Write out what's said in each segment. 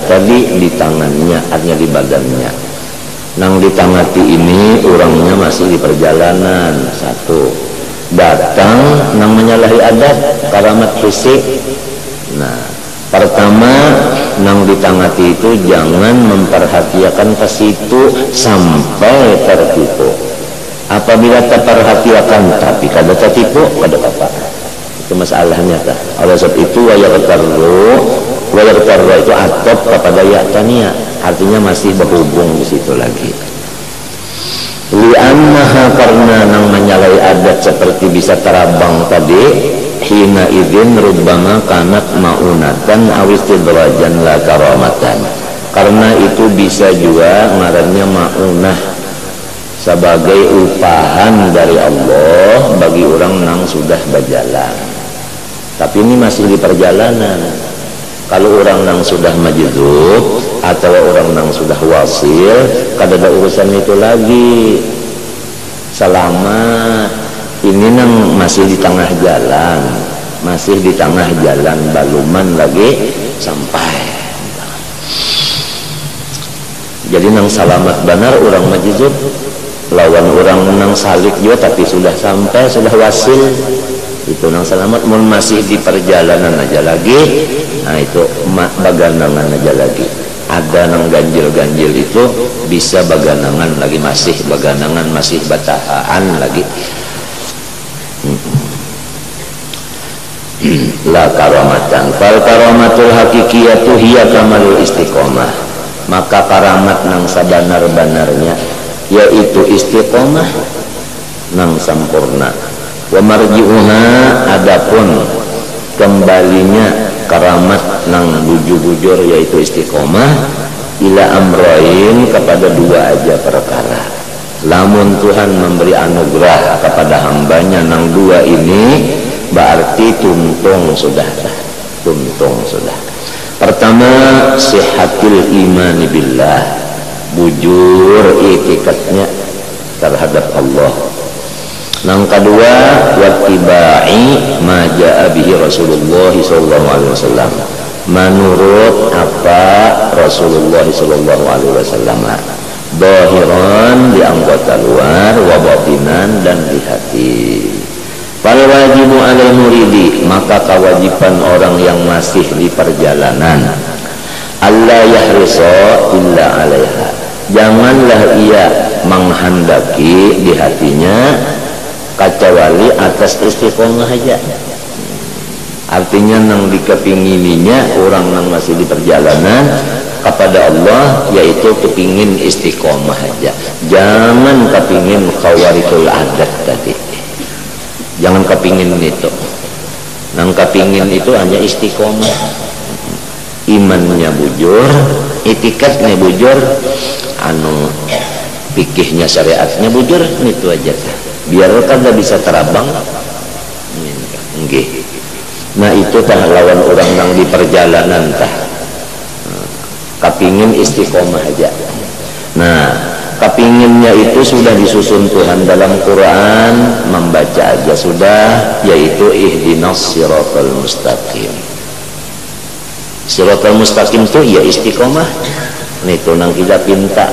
tadi di tangannya, artinya di badannya. Nang ditangati ini orangnya masih di perjalanan. Satu, datang nang menyalahi adat karamat fisik. Nah, pertama nang ditangati itu jangan memperhatikan ke situ sampai tertipu. Apabila terperhatikan tapi kada tertipu, kada apa. Itu masalahnya ta. Oleh sebab itu wayaqtarru itu atop kepada ya tania, artinya masih berhubung di situ lagi. Li'annaha karena nang menyalahi adat seperti bisa terabang tadi, hina idzin rubbama kanat maunatan aw istidrajan la karamatan. Karena itu bisa juga ngarannya maunah, sebagai upahan dari Allah bagi orang yang sudah berjalan. Tapi ini masih di perjalanan. Kalau orang yang sudah majdub atau orang yang sudah wasil, kada ada urusan itu lagi. Selama ini nang masih di tengah jalan, masih di tengah jalan baluman lagi sampai. Jadi nang selamat benar orang majdub, lawan orang nang salik juga tapi sudah sampai, sudah wasil, itu nang selamat. Mun masih di perjalanan aja lagi, nah itu baganangan aja lagi. Ada nang ganjil-ganjil itu bisa baganangan lagi, masih baganangan, masih batahaan lagi. La karamatan fal karamatul hakikiyatu hiya kamalul istiqomah. Maka karamat nang sabanar-banarnya yaitu istiqomah nang sampurna. Wa marji'uha, adapun kembalinya karamat nang bujur-bujur yaitu istiqomah, ila amrain, kepada dua aja perkara. Lamun Tuhan memberi anugerah kepada hambanya nang dua ini, berarti tuntung sudah. Pertama, sihatul imani billah, bujur itikadnya terhadap Allah. Yang kedua, wattiba'i ma ja'a bihi Rasulullah sallallahu alaihi wasallam, menurut apa Rasulullah sallallahu alaihi wasallam, zahiran di anggota luar, wa batinan dan di hati. Fal wajibu 'alal muridi, maka kewajiban orang yang masih di perjalanan, alla yahrisa illa 'alaiha, janganlah ia menghendaki di hatinya kecuali atas istiqomah aja. Artinya nang dikepingininya orang yang masih di perjalanan kepada Allah, yaitu kepingin istiqomah aja, jangan kepingin khawarikul adat tadi, jangan kepingin itu. Nang kepingin itu hanya istiqomah, imannya bujur, itikadnya bujur, fikihnya syariatnya bujur, itu aja biar kada bisa terabang. Nggih. Nah itu tah lawan orang yang di perjalanan tah kepingin istiqomah aja. Nah kepinginnya itu sudah disusun Tuhan dalam Quran, membaca aja sudah, yaitu ihdinas siratal mustaqim. Siratal mustaqim itu ya istiqomah. Itu nang kita pinta.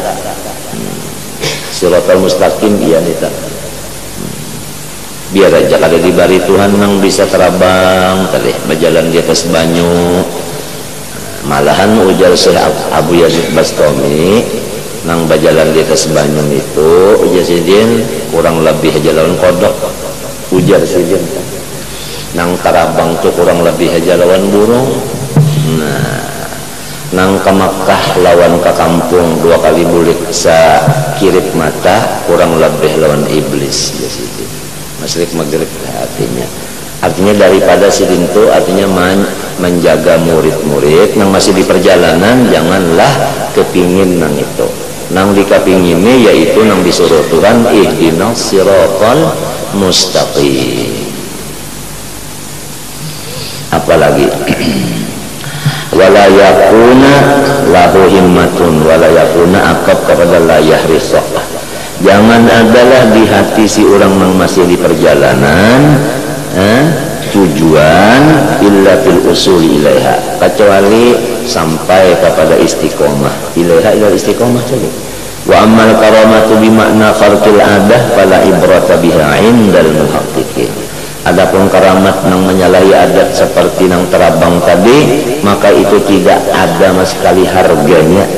Siratal mustaqim iya nita. Biar aja kada dibari Tuhan nang bisa terabang tadi berjalan di atas banyu. Malahan ujar Syekh Abu Yazid Bastami, nang berjalan di atas banyu itu ujar sidin kurang lebih aja lawan kodok, ujar sidin nang terabang tuh kurang lebih aja lawan burung. Nah nang ke Makkah lawan ke kampung 2 kali bulik sa kirip mata, kurang lebih lawan iblis ya sidin. Masyrik maghrib artinya daripada sidin itu artinya menjaga murid-murid yang masih di perjalanan, janganlah kepingin nang itu. Nang dikepingini yaitu nang disuruh Tuhan ihdinas siratal mustaqim. Apalagi wala yakuna lahu himmatun wala yakuna akab kepada la yahrisah, jangan adalah di hati si orang yang masih di perjalanan tujuan illa fil usuli ilaiha, kecuali sampai kepada istiqomah. Ilaiha ila istiqomah saja. Wa ammal karamatu bimakna kharqil adah fala ibrata biha indal muhaqqiqin. Adapun karamat yang menyalahi adat seperti yang terabang tadi, maka itu tidak ada sama sekali harganya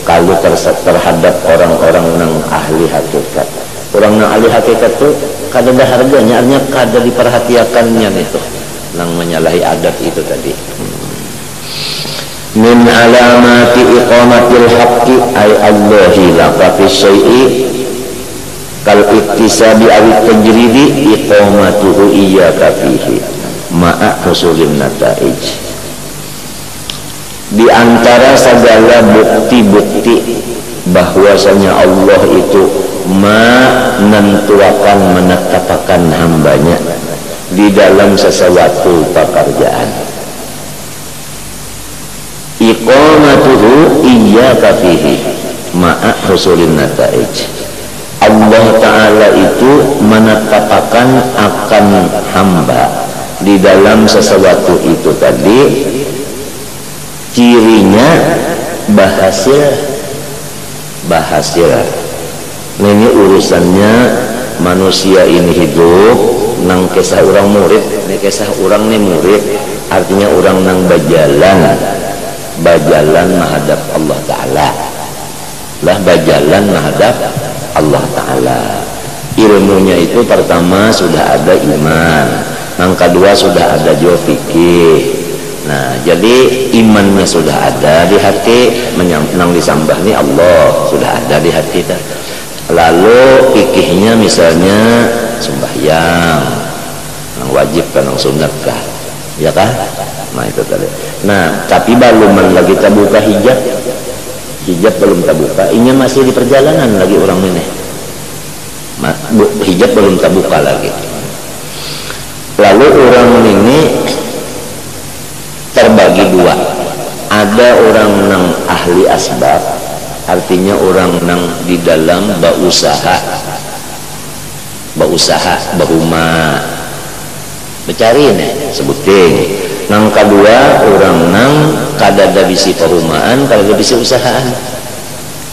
kalau terhadap orang-orang yang ahli hakikat. Orang yang ahli hakikat itu kada ada harganya, artinya kada diperhatikannya itu yang menyalahi adat itu tadi. Min alamati iqamatil haqqi ay Allahi laka fi syai'i kal iktisabi awit tajridi iqamatuhu iyyaka fihi ma'a husulin nataij. Di antara segala bukti-bukti bahwasanya Allah itu menentukan, menetapkan hambanya di dalam sesuatu pekerjaan. Iqamatuhu iyyaka fihi ma'a husulin nataij. Allah Ta'ala itu menetapkan akan hamba di dalam sesuatu itu tadi, cirinya bahasil. Ini urusannya manusia ini hidup nang kisah orang murid. Ini kisah orang nih murid, artinya orang nang bajalan menghadap Allah Ta'ala lah, bajalan menghadap Allah Ta'ala. Ilmunya itu pertama sudah ada iman, yang kedua sudah ada juga fikih. Nah, jadi imannya sudah ada di hati, nang disambah nih Allah sudah ada di hati. Lalu fikihnya misalnya sembahyang, nang wajib kan, nang sunat kah, ya kah? Nah itu tadi. Nah, tapi belum lagi terbuka hijab belum terbuka, ini masih di perjalanan lagi orang ini. Hijab belum terbuka lagi. Lalu orang ini terbagi dua. Ada orang nang ahli asbab, artinya orang nang di dalam berusaha, berumah, mencari nih sebutin. Nang kedua orang nang kadada bisi perumahan, kadada bisi usahaan,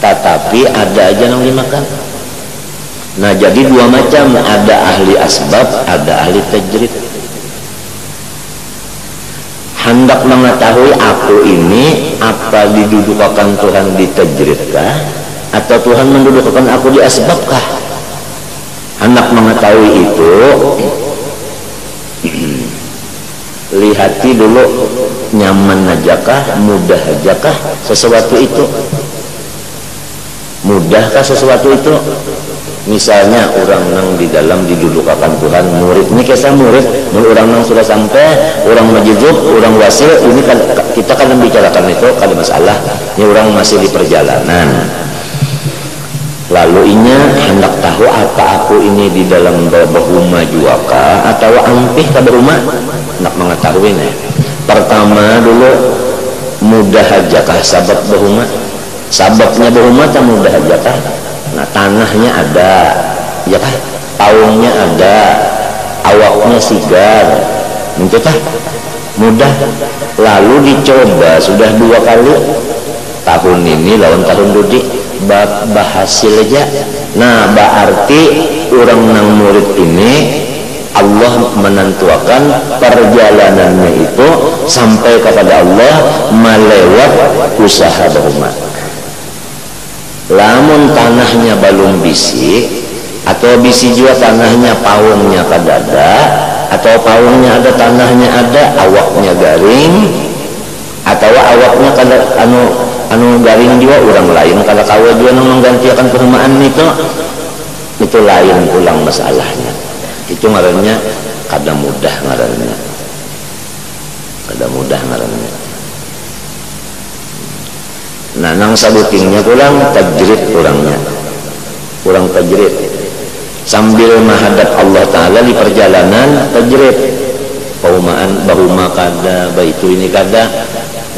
tetapi ada aja nang dimakan. Nah, jadi dua macam, ada ahli asbab, ada ahli tajrid. Hendak mengetahui aku ini apa didudukakan Tuhan di tajridkah, atau Tuhan mendudukakan aku di asbabkah? Hendak mengetahui itu, lihati dulu nyaman ajakah, mudah ajakah sesuatu itu. Mudahkah sesuatu itu? Misalnya orang nang di dalam didudukakan Tuhan, murid ini kisah murid, orang nang sudah sampai, orang majuzub, orang wasil, ini kan kita kan membicarakan itu kada masalah. Ini orang masih di perjalanan. Lalu inya hendak tahu apa aku ini di dalam berumah juaka atau ampih ke berumah, hendak mengetahui nih. Pertama dulu, mudah ajakah sabab berumah? Sababnya berumah tak mudah ajakah? Nah, tanahnya ada, ya kan? Paungnya ada, awaknya sigar, mentah mudah. Lalu dicoba sudah 2 kali, tahun ini lawan tahun dudi berhasil aja. Nah, berarti orang nang murid ini Allah menentukan perjalanannya itu sampai kepada Allah melewat usaha berumah. Lamun tanahnya belum bisi, atau bisi juga tanahnya paungnya kadada, atau paungnya ada tanahnya ada, awaknya garing, atau awaknya kada anu garing juga orang lain, kalau kau juga menggantikan perumahan itu lain pulang masalahnya. Itu ngarannya kada mudah ngarannya. Nah, nang sabutingnya pulang tajrid kurang tajrid sambil menghadap Allah Ta'ala di perjalanan tajrid. Bahuma kada, baitu ini kada,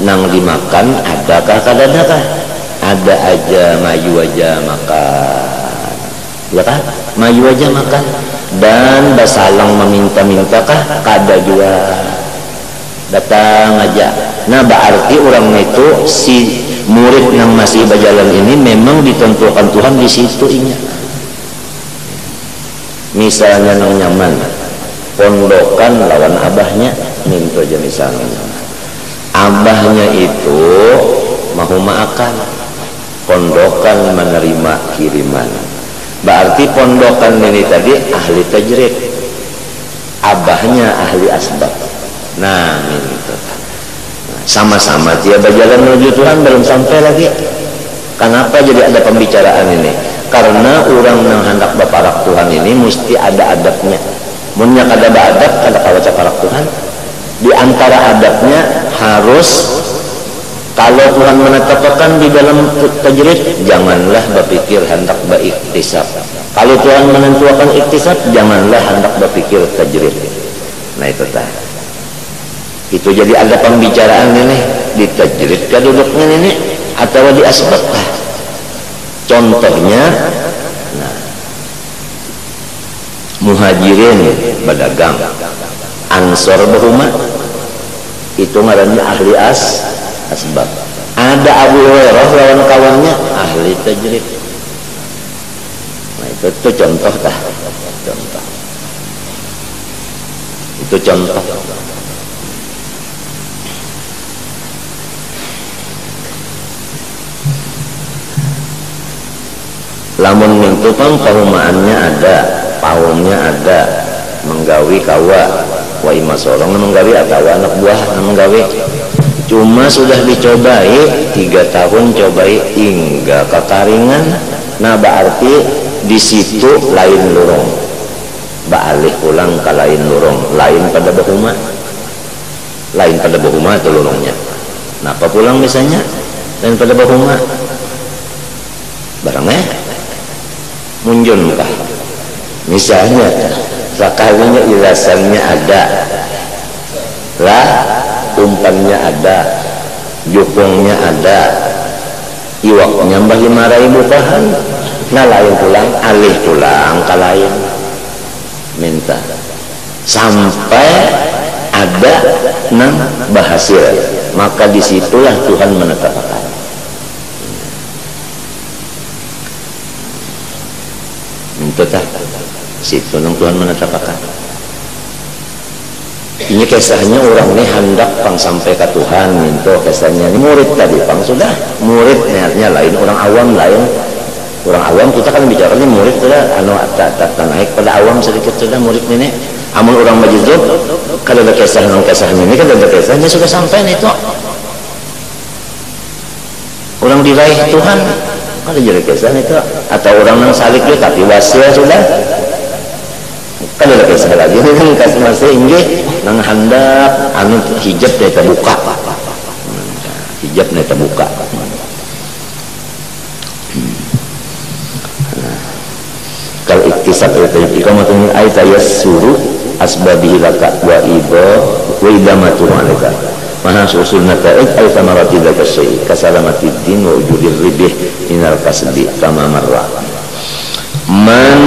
nang dimakan adakah kadadakah? Ada aja, maju aja makan, ya kan? Maju aja makan. dan basalang meminta-mintakah kada juga datang aja. Nah berarti orang itu si murid yang masih berjalan ini memang ditentukan Tuhan di situ inya. Misalnya nang nyaman pondokan lawan abahnya minta aja misalnya abahnya itu mau makan pondokan menerima kiriman, berarti pondokan ini tadi ahli tajrid, abahnya ahli asbab. Nah gitu. Sama-sama dia berjalan menuju Tuhan belum sampai lagi. Kenapa jadi ada pembicaraan ini? Karena orang yang hendak berparak Tuhan ini mesti ada adabnya. Munnya kada adab kada kawaca parak Tuhan. Di antara adabnya harus kalau Tuhan menetapkan di dalam tajrid, janganlah berpikir hendak beriktisab. Kalau Tuhan menentukan iktisab, janganlah hendak berpikir tajrid. Nah itu tah. Itu jadi ada pembicaraan ini di tajrid kah duduknya ini atau di asbab kah? Contohnya, nah, muhajirin berdagang, ansor berumah, itu ngarannya ahli asbab. Ada Abu Hurairah lawan kawannya ahli tajrid. Nah itu contoh kah? Contoh. Itu contoh. Lamun itu kan perumahannya ada, paumnya ada, menggawi kawa, wa ima sorong menggawi atau anak buah menggawi. Cuma sudah dicobai 3 tahun cobai hingga kekaringan. Nah berarti di situ lain lurung, baalih pulang ke lain lurung, lain pada bahuma, lain pada bahuma itu lurungnya. Napa pulang misalnya lain pada bahuma, barangnya munjun kah? Misalnya sekalinya irasannya ada lah, umpannya ada, jukungnya ada, iwaknya 5.000 tahan. Nah lain pulang, alih pulang ke lain minta sampai ada nang berhasil, maka disitulah Tuhan menetapkan. Minta tak situ nang Tuhan menetapkan. Ini kisahnya orang ini hendak pang sampai ke Tuhan, minta kisahnya ini murid tadi pang sudah murid niatnya lain, orang awam lain. Orang awam kita kan bicara ini murid sudah anu tak naik pada awam sedikit sudah murid ini. Amun orang majuzub kalau ada kisah nang kisahnya ini kan ada kisahnya sudah sampai itu. Orang diraih Tuhan ada jadi kisah itu, atau orang nang salik itu tapi wasia sudah kan ada kisah lagi ini kan kasih masih inggih nang hendak anu hijab dia terbuka, hijab dia terbuka. Kalau iktisab itu ikamatun ayat suruh asbabihi laka wa idamatu alaika mana susul nata'id ay samarati dzaka syai' kasalamati din wa ujurir ribih minal kasbi kama marra. Man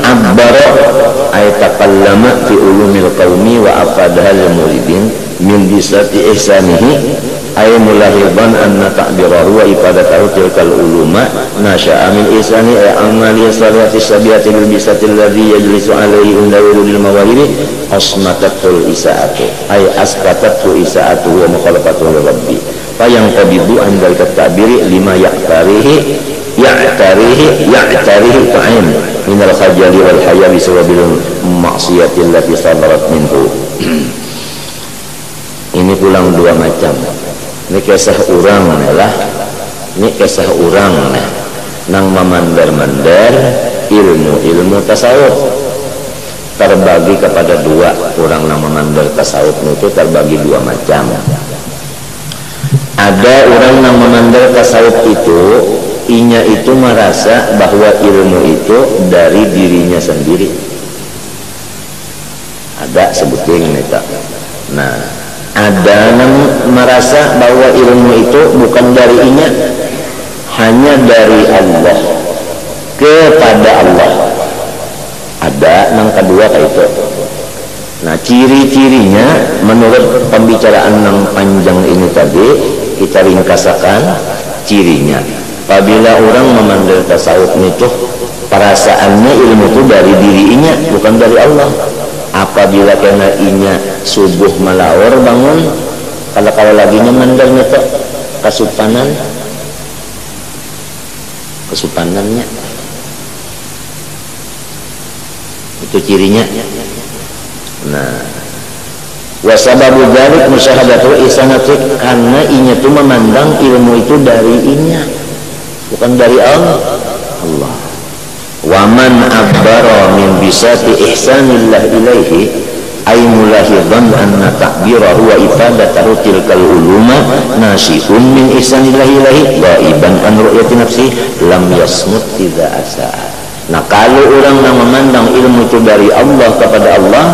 abbara ay taqallama fi ulumil qaumi wa afadaha lil muridin min disati ihsanihi ay mulahiban anna ta'birahu wa ifadatahu tilkal uluma nasha'a min ihsani ay amali salihati sabiyati bil bisati alladhi yajlisu alaihi inda wurudil mawahibi asmatatul isaatu ay asqatatul isaatu wa mukhalafatuhu rabbi fa yang qabidu an dzalika ta'biri lima ya'tarihi ta'im min al-khajali wal haya bi sababil ma'siyati allati sadarat minhu. Ini pulang dua macam. Ini kisah orang lah, ini kisah orang nang memandar-mandar ilmu tasawuf terbagi kepada dua. Orang nang memandar tasawuf itu terbagi dua macam. Ada orang nang memandar tasawuf itu inya itu merasa bahwa ilmu itu dari dirinya sendiri. Ada sebutin neta. Nah, ada yang merasa bahwa ilmu itu bukan dari inya, hanya dari Allah kepada Allah. ada nang kedua kayak itu. Nah ciri-cirinya menurut pembicaraan yang panjang ini tadi kita ringkasakan cirinya. Apabila orang memandang tasawuf itu perasaannya ilmu itu dari dirinya bukan dari Allah. Apabila kena inya subuh malawar bangun kalau laginya mandang itu kesupanannya itu cirinya. Nah wasababu dzalik musyahadatu isanati karena inya itu memandang ilmu itu dari inya bukan dari Allah. Waman abbara min bisati ihsanillah ilaihi ay mulahidan anna takbirahu wa ifadatahu tilkal uluma nasi'un min ihsanillah ilaihi ghaiban an ru'yati nafsi lam yasmut idza asa'a. Nah kalau orang yang memandang ilmu itu dari Allah kepada Allah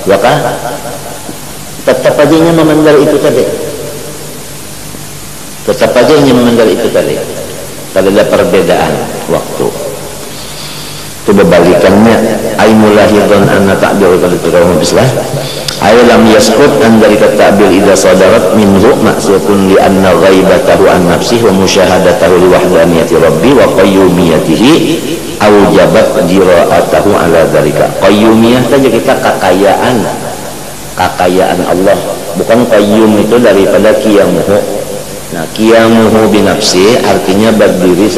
ya kan tetap aja memandang itu tadi, tetap aja memandang itu tadi. Tidak ada perbedaan waktu. Itu berbalikannya ay mulahidun anna ta'bir kadatuhu bislah ay lam yaskut an dari ta'bir idza sadarat minhu maksudun li anna ghaibatahu an nafsihi wa musyahadatahu li wahdaniyati rabbi wa qayyumiyatihi aujabat jira'atahu ala dzalika. Qayyumiyah saja kita kekayaan Allah, bukan qayyum itu daripada qiyamuhu. Nah qiyamuhu binafsi artinya berdiri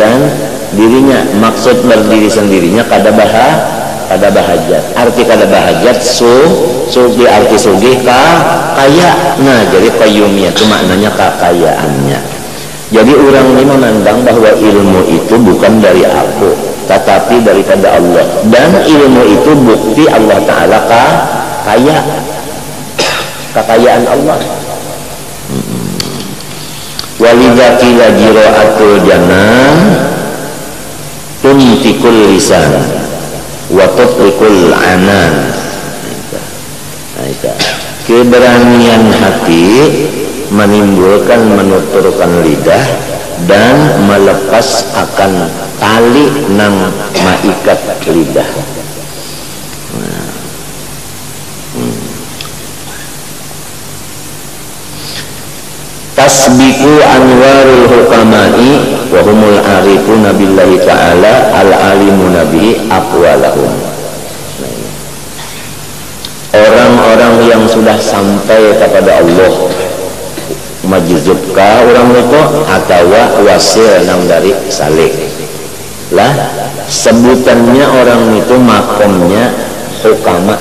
dirinya. Maksud berdiri sendirinya kada bahajat. Arti kada bahajat sugi arti sugi kaya. Nah jadi qayyumiyah itu maknanya kekayaannya. Jadi orang ini memandang bahwa ilmu itu bukan dari aku tetapi daripada Allah, dan ilmu itu bukti Allah Ta'ala kaya, kekayaan Allah. Walidha qila jira'atul janan tuntikul lisan wa tutlikul anan. Keberanian hati menimbulkan menuturkan lidah dan melepas akan tali nang maikat lidah. Tasbiqu anwarul hukama'i wa humul arifuna billahi ta'ala al-alimuna bihi aqwalahum. Orang-orang yang sudah sampai kepada Allah majizubka orang itu atau wasil nang dari salik lah sebutannya orang itu makomnya hukama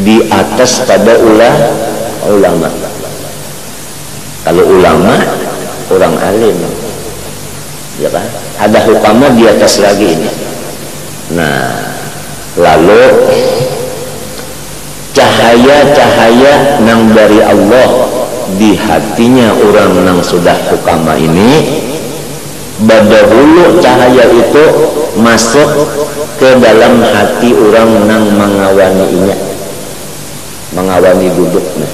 di atas pada ulama. Kalau ulama orang alim ya kan, ada hukama di atas lagi ini. Nah lalu cahaya-cahaya nang dari Allah di hatinya orang nang sudah hukama ini, badahulu cahaya itu masuk ke dalam hati orang nang mengawaninya, mengawani duduknya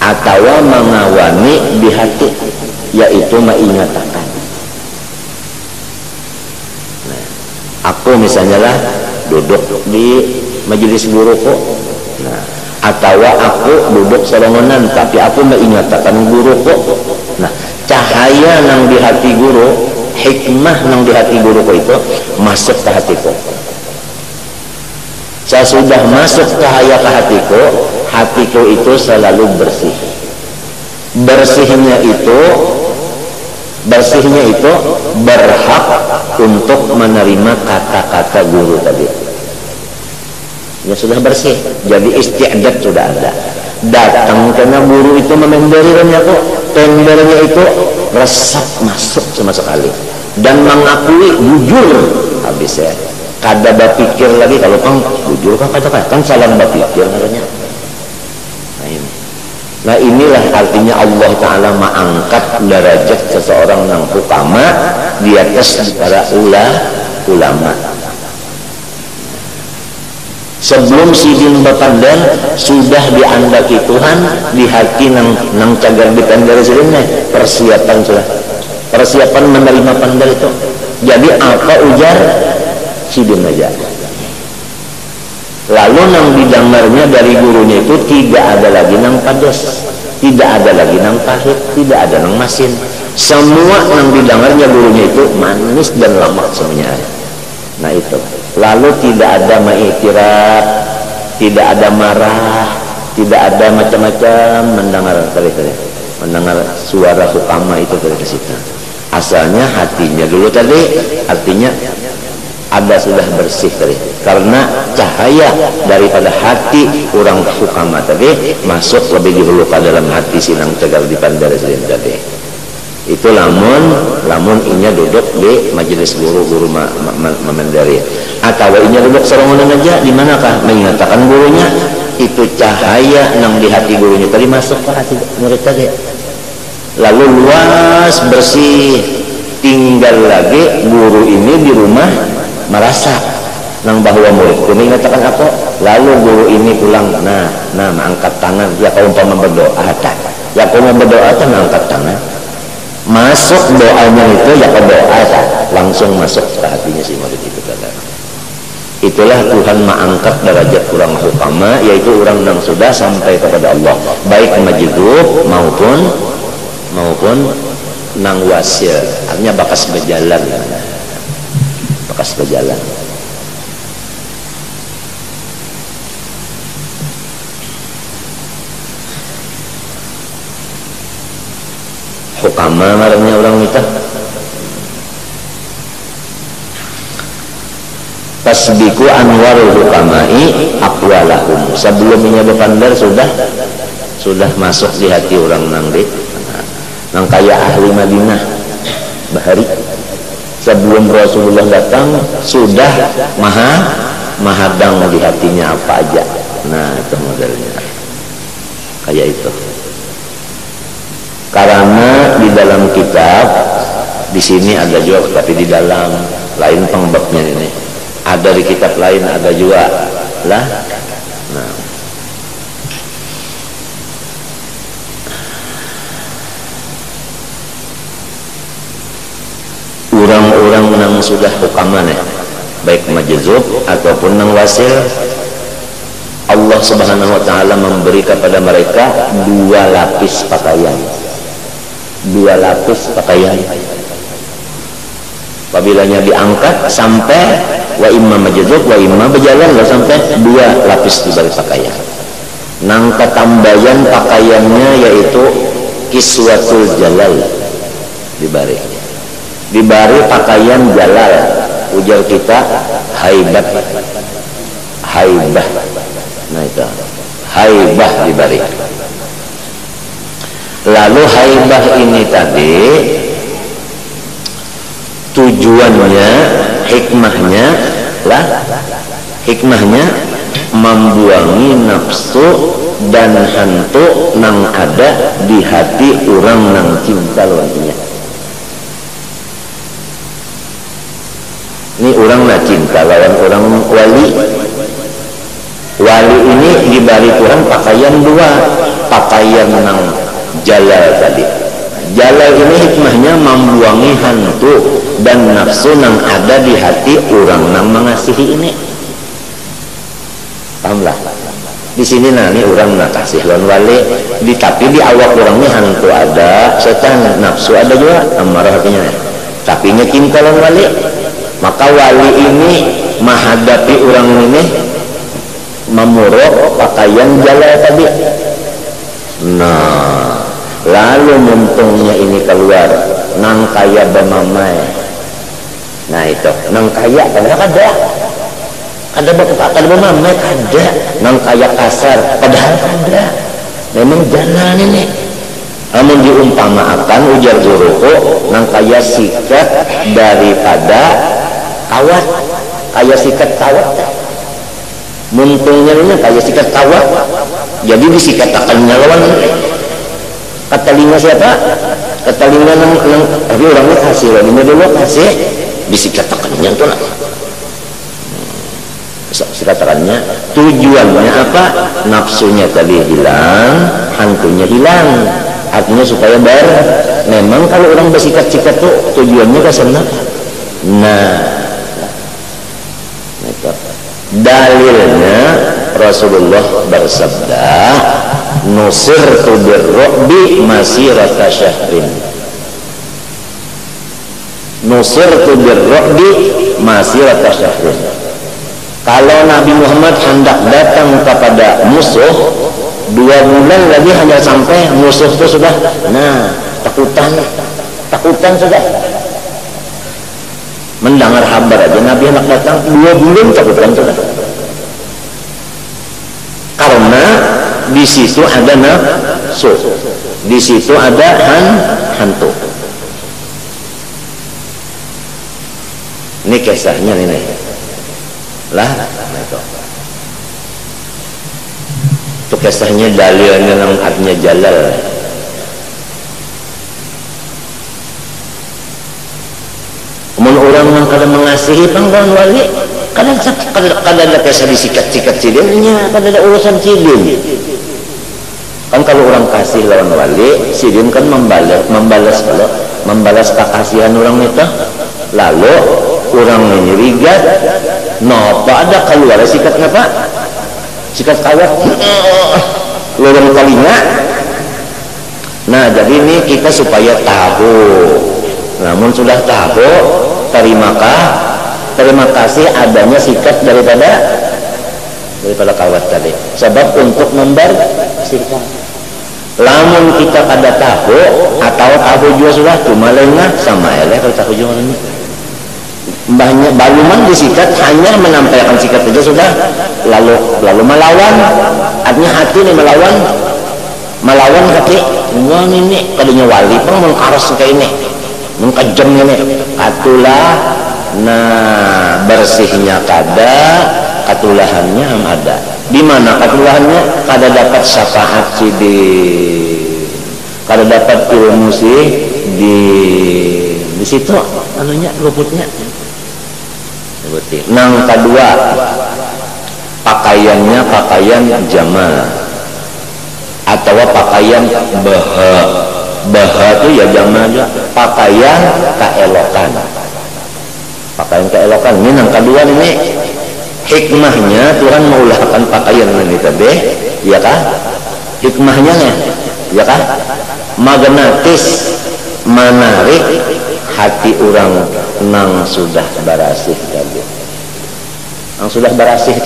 atau mengawani di hati, yaitu mengingatakan. Nah, aku misalnya lah duduk di majelis guruku, nah, atau aku duduk serongonan tapi aku mengingatakan guruku. Nah cahaya nang di hati guru, hikmah nang di hati guruku itu masuk ke hatiku. Saya sudah masuk cahaya ke hatiku itu selalu bersih. Bersihnya itu berhak untuk menerima kata-kata guru tadi. Ya sudah bersih, jadi istiadat sudah ada. Datang karena guru itu memenderikannya kok, tendernya itu resap masuk sama sekali dan mengakui jujur habisnya. Kada berpikir lagi kalau kang jujur kan salah berpikir namanya. Nah inilah artinya Allah Ta'ala mengangkat derajat seseorang yang hukama di atas para ulama. Sebelum sidin berpandang sudah diandaki Tuhan di hati nang cagar ditandari sidinnya, persiapan sudah, persiapan menerima pandang itu. Jadi apa ujar sidin aja. Lalu nang didengarnya dari gurunya itu tidak ada lagi nang padas, tidak ada lagi nang pahit, tidak ada nang masin. Semua nang didengarnya gurunya itu manis dan lembut semuanya. Nah itu. Lalu tidak ada mengiktiraf, tidak ada marah, tidak ada macam-macam mendengar mendengar suara hukama itu dari situ. Asalnya hatinya dulu tadi, artinya ada sudah bersih tadi, karena cahaya daripada hati orang hukama tadi masuk lebih dulu ke dalam hati sinang tegar di pandara tadi. Itu lamun inya duduk di majelis guru memendari, atau inya duduk serongan aja di manakah mengatakan gurunya, itu cahaya nang di hati gurunya tadi masuk ke hati murid tadi, lalu luas bersih. Tinggal lagi guru ini di rumah merasa nang bahwa muridku mengatakan apa, lalu guru ini pulang, nah angkat tangan, ya kau umpama berdoa, ya kau mau berdoa angkat tangan, masuk doanya itu ya kau doa, langsung masuk ke hatinya si murid itu. Itulah Tuhan mengangkat derajat orang hukama, yaitu orang yang sudah sampai kepada Allah, baik majdzub maupun nang wasil, artinya bakas berjalan. Bakas berjalan. Hukama marahnya orang kita. Tasbiku anwarul hukamai aqwalahum. Sebelumnya berpandar sudah masuk di hati orang nang kaya ahli Madinah bahari. Sebelum Rasulullah datang sudah mahadang di hatinya apa aja. Nah itu modelnya kayak itu. Karena di dalam kitab di sini ada juga, tapi di dalam lain pengbabnya ini ada, di kitab lain ada juga lah. Nah orang-orang yang sudah hukama baik majdzub ataupun nang wasil, Allah Subhanahu wa taala memberi kepada mereka dua lapis pakaian. Apabila diangkat sampai wa imma majdzub wa imma berjalan sampai dua lapis di balik pakaian. Nang ketambayan pakaiannya yaitu kiswatul jalal, dibari pakaian jalal, ujar kita haibah. Nah itu haibah dibari. Lalu haibah ini tadi tujuannya, hikmahnya membuangi nafsu dan hantu nang ada di hati orang nang cinta lawannya. Ini orang nak cinta lawan orang wali ini diberi Tuhan pakaian dua, pakaian nang jalal tadi. Jalal ini hikmahnya membuangi hantu dan nafsu nang ada di hati orang nang mengasihi ini. Pahamlah? Di sini nani orang nak kasih lawan wali, tapi di awak orangnya hantu ada, setan, nafsu ada juga, amarah artinya. Tapi nya cinta lawan wali. Maka wali ini menghadapi orang ini memuruk pakaian jalal tadi. Nah, lalu muntungnya ini keluar nang kaya bemamai. Nah itu nang kaya padahal ada bemamai ada, nang kaya kasar padahal ada. Memang jalan ini. Namun diumpamakan ujar guruku nang kaya sikat daripada kawat, kaya sikat kawat. Muntungnya ini kaya sikat kawat. Jadi disikatakannya lawan katalinga siapa? Katalinga nang tapi orangnya kasih, orangnya dulu kasih disikatakannya itu lah. Sikatakannya tujuannya apa? Nafsunya tadi hilang, hantunya hilang. Artinya supaya memang kalau orang bersikat-sikat tuh tujuannya ke sana. Nah itu Dalilnya Rasulullah bersabda, nusirtu birru'bi masirata syahrin. Nusirtu birru'bi masirata syahrin. Kalau Nabi Muhammad hendak datang kepada musuh, 2 bulan lagi hanya sampai musuh itu sudah, takutan sudah. Mendengar kabar aja Nabi hendak datang, 2 bulan takutan sudah. Karena di situ ada nafsu, di situ ada hantu. Ini kisahnya ini. Lah, itu kisahnya dalilnya yang artinya jalal. Mun orang yang kada mengasihi pangkalan wali, kada ada kisah disikat-sikat sidinnya, kada ada urusan sidin. Kan kalau orang kasih lawan wali, sidin kan membalas kekasihan orang itu. Lalu orang ini rigat, apa ada keluar sikat ngapa? Sikat kawat, lorong telinga. Nah, jadi ini kita supaya tahu. Namun sudah tahu, terima kasih adanya sikat daripada kawat tadi. Sebab untuk membersihkan. Lamun kita kada tahu atau tahu juga sudah cuma lengah sama eleh kalau tahu juga ini. Banyak baluman disikat hanya menampilkan sikat saja sudah, lalu melawan, artinya hati ini melawan hati. Wah ini kadanya wali pun mengkaras kayak ini, mengkejam ini, katulah. Nah, bersihnya kada, katulahannya ada. Di mana katulahannya? Kada dapat syafaat sidin, kada dapat ilmu sih di situ anunya luputnya. Nang kedua, pakaiannya pakaian jamal atau pakaian baha itu ya jamal juga, pakaian keelokan. Ini nang kedua ini hikmahnya Tuhan mengulahkan pakaian ini tadi, ya kah? Hikmahnya ya kah? Magnetis, menarik hati orang nang sudah berasih tadi. Nang sudah berasih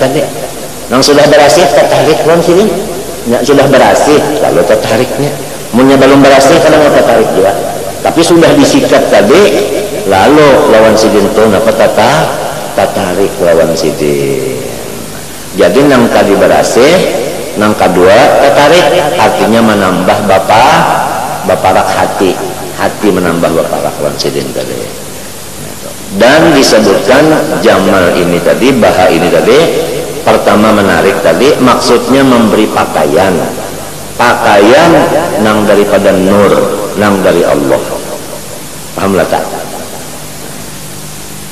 tertarik kan sini. Sudah berasih lalu tertariknya. Munnya belum berasih kadang tertarik juga. Tapi sudah disikat tadi lalu lawan sidin tuh apa tertarik lawan sidin. Jadi nang tadi berasih, nang kedua tertarik, artinya menambah baparak hati menambah baparak lawan sidin tadi. Dan disebutkan jamal ini tadi, baha ini tadi, pertama menarik tadi, maksudnya memberi pakaian nang daripada nur, nang dari Allah. Pahamlah tak?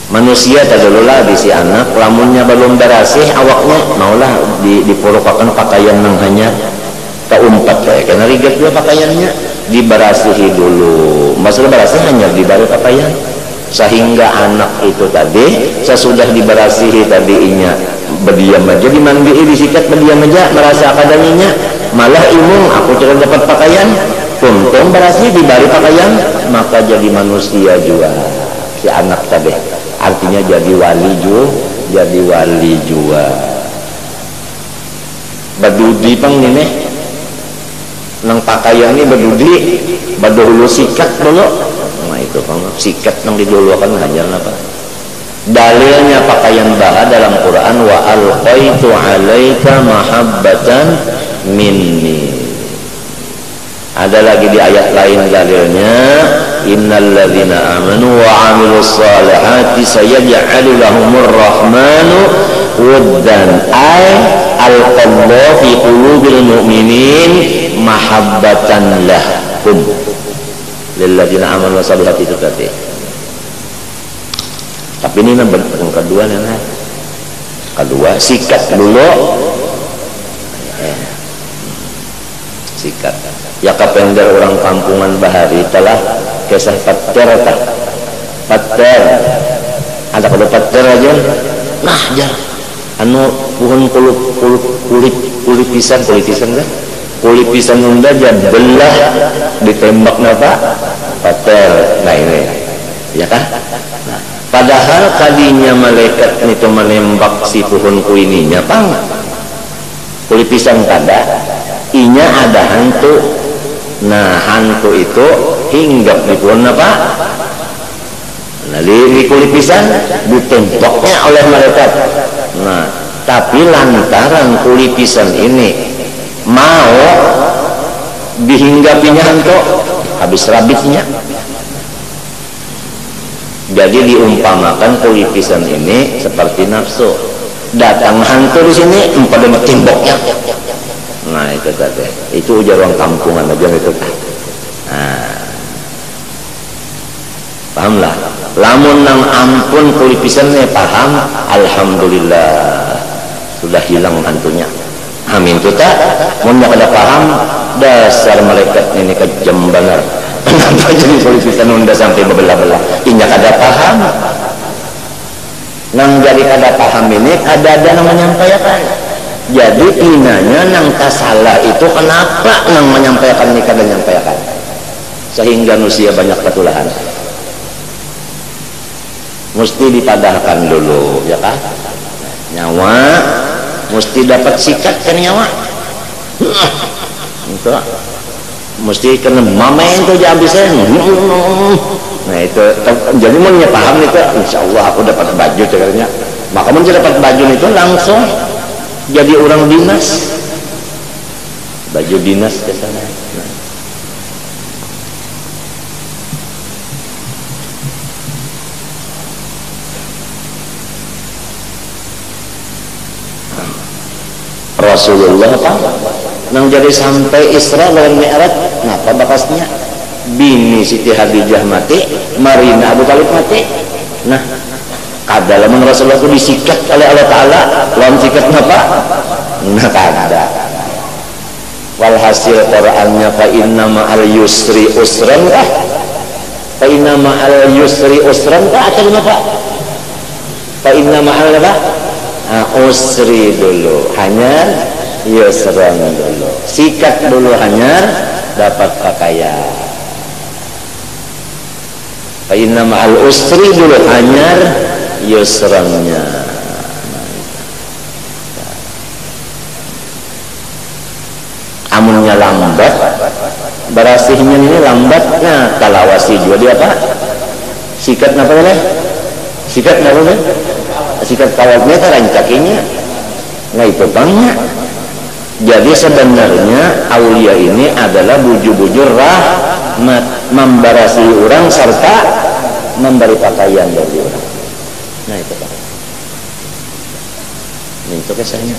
Manusia tadululah di si anak, lamunnya belum berasih awaknya maulah dipolokakan pakaian nang hanya keumpat kayak karena rigat dia pakaiannya diberasihi dulu. Masalah berasih hanya diberi pakaian. Sehingga anak itu tadi sesudah diberasihi tadinya berdiam aja, dimandi disikat berdiam aja, merasa akademinya malah ilmu aku tidak dapat pakaian, untung berasih diberi pakaian, maka jadi manusia juga si anak tadi, artinya jadi wali juga badudi pang ini nang pakaian ini badudi badohulu sikat dulu. Nah itu kan sikat yang didulukan hanya apa? Dalilnya pakaian baha dalam Quran, wa alqaitu 'alaika mahabbatan minni. Ada lagi di ayat lain dalilnya, innalladzina amanu wa 'amilus shalihati sayaj'alu lahumur rahmanu wuddan ay alqallahu fi qulubil mu'minin mahabbatan lahum. Lilladzina amanu wassalihati itu tadi. Tapi ini yang kedua nih. Kedua sikat dulu. Sikat. Ya kapender orang kampungan bahari telah kisah pater tak. Pater. Ada pada pater aja. Nah, jar. anu puhun kulit pisan kan kulit pisan nunda belah ditembak napa pater. Nah ini ya kan. Nah, padahal kadinya malaikat itu menembak si pohon kuininya pang kulit pisang kada inya ada hantu. Nah hantu itu hinggap di pohon apa. Nah di kulit pisang ditembaknya oleh malaikat. Nah tapi lantaran kulit pisang ini mau dihinggapinya hantu habis rabitnya. Jadi diumpamakan kulit pisang ini seperti nafsu. Datang hantu di sini pada temboknya. Nah itu tadi. Itu ujar orang kampungan aja itu. Nah, pahamlah. Lamun nang ampun kulit pisangnya paham, alhamdulillah sudah hilang hantunya. Amin tuh tak. Mun kada paham, dasar malaikat ini kejam benar. Kenapa jadi kulit pisang nunda sampai bebelah-belah? Inya kada paham. Nang jadi kada paham ini ada yang menyampaikan. Jadi inanya nang tasalah itu kenapa nang menyampaikan ini kada menyampaikan? Sehingga manusia banyak ketulahan. Mesti dipadahkan dulu, ya kan? Nyawa mesti dapat sikat kan nyawa. Itu mesti kena mamain tuh habisnya. Nah itu jadi mau paham itu, insya Allah aku dapat baju ceritanya. Maka mau dapat baju itu langsung jadi orang dinas, baju dinas ke sana. Nah. Rasulullah apa? Nang jadi sampai Isra dan Mi'raj, napa bakasnya? Bini Siti Hadijah mati, Marina Abu Talib mati. Nah, kada lamun Rasulullah itu disikat oleh Allah Ta'ala, lawan sikat napa? Nah, kada. Walhasil Qur'annya fa inna ma'al yusri usran kah? Fa inna ma'al yusri usran kah? Atau napa? Fa inna ma'al apa? Usri dulu, hanyar yusran dulu, sikat dulu hanyar dapat pakaian. Fa inna ma'al usri dulu hanyar yusrannya. Amunnya lambat berasihnya ini lambatnya kalawasi juga dia apa? Sikat apa boleh? Sikat apa boleh? Sikat kawatnya karancakinya. Nah itu banyak. Jadi sebenarnya aulia ini adalah bujur-bujur rahmat, membarasi orang serta memberi pakaian bagi orang. Nah itu Pak. Ini itu kesannya.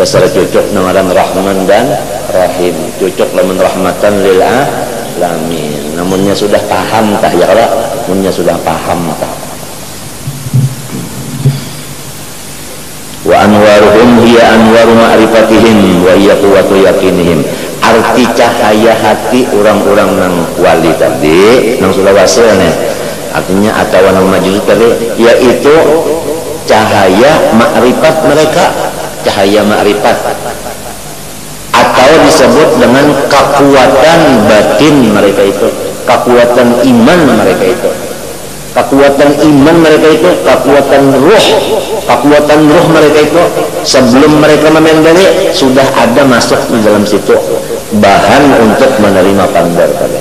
Dasar cocok namaran Rahman dan Rahim. Cocok lamun rahmatan lil alamin. Namunnya sudah paham tah ya Allah, namunnya sudah paham tah. Wa anwaruhum hiya anwaru ma'rifatihim wa hiya quwwatu yakinihim. Arti cahaya hati orang-orang nang wali tadi nang Sulawesi nih. Artinya atau nang majlis tadi yaitu cahaya ma'rifat mereka, cahaya ma'rifat. Atau disebut dengan kekuatan batin mereka itu, kekuatan iman mereka itu. Kekuatan iman mereka itu, kekuatan ruh mereka itu sebelum mereka memendari sudah ada masuk di dalam situ bahan untuk menerima pandar tadi.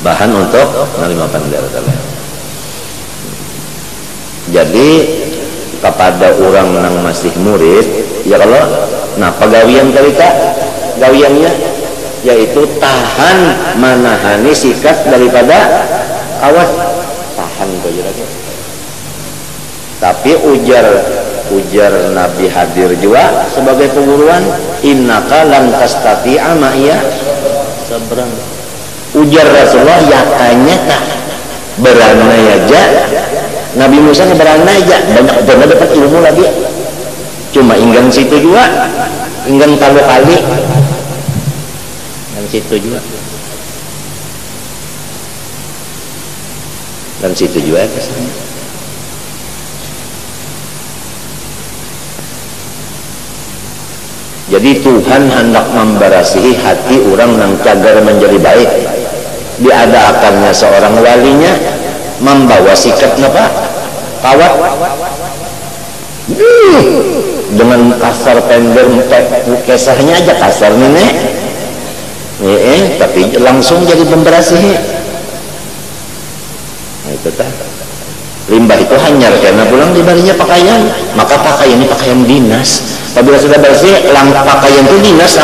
Bahan untuk menerima pandar tadi. Jadi kepada orang yang masih murid, ya kalau nah pagawian kita gawiannya yaitu tahan manahani sikat daripada awas tahan saja. Tapi ujar Nabi hadir juga sebagai penguruan, innaka lan tastati'a ma'iya sabran. Ujar Rasulullah yakanya tak beranai aja. Nabi Musa beranai aja, banyak benar dapat ilmu lagi. Cuma inggan situ juga, inggan kali dan situ juga. Dan situ juga kesannya. Jadi Tuhan hendak memberasihi hati orang yang cagar menjadi baik. Diadakannya seorang walinya membawa sikat apa? Kawat dengan kasar pendek, kisahnya aja kasar nenek. Tapi langsung jadi pemberasihi. Nah, itu kan limbah itu hanyar karena pulang dibarinya pakaian, maka pakaian ini pakaian dinas. Apabila sudah bersih, pakaian itu dinas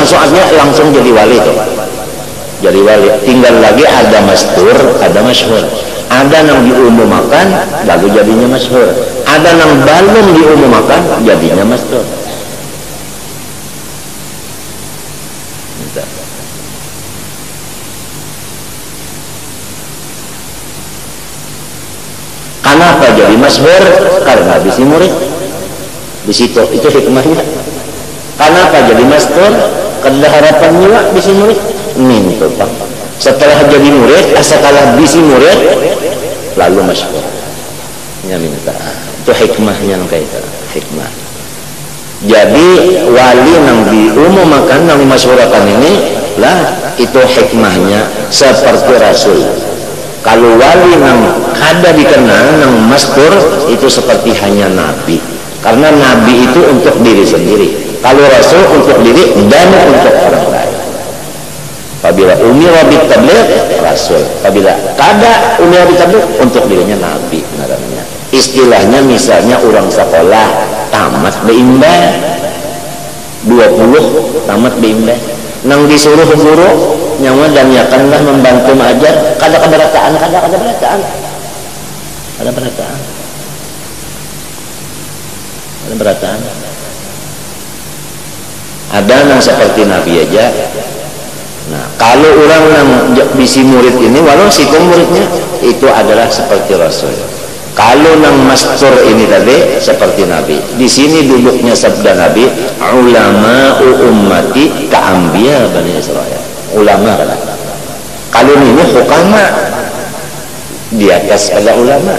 langsung jadi wali itu. Jadi wali. Tinggal lagi ada mastur, ada masyhur. Ada yang diumumkan lalu jadinya masyhur. Ada yang belum diumumkan jadinya mastur. Kenapa jadi masyhur? Karena bisi murid. Di situ itu hikmahnya. Kenapa jadi mastur? Karena harapan juga bisi murid. Minta Pak. Setelah jadi murid, setelah bisi murid, lalu masyhur. Ya minta. Itu hikmahnya kayak itu. Hikmah. Jadi wali yang diumumkan, yang dimasyhurkan ini lah itu hikmahnya seperti Rasul. Kalau wali yang kada dikenal yang mastur itu seperti hanya nabi, karena nabi itu untuk diri sendiri, kalau rasul untuk diri dan untuk orang lain. Apabila umira bitabligh rasul, apabila kada umira bitabligh untuk dirinya nabi namanya. Istilahnya misalnya orang sekolah tamat beimbah 20 tamat beimbah nang disuruh guru nyawa dan yakanlah membantu mengajar kada berataan ada yang seperti nabi aja. Nah kalau orang yang bisi murid ini walau situ muridnya itu adalah seperti rasul. Kalau nang mastur ini tadi seperti nabi. Di sini duduknya sabda nabi, ulama ummati ka'ambiya bani Israil. Ulama kan. Kalau ini hukama di atas pada ulama.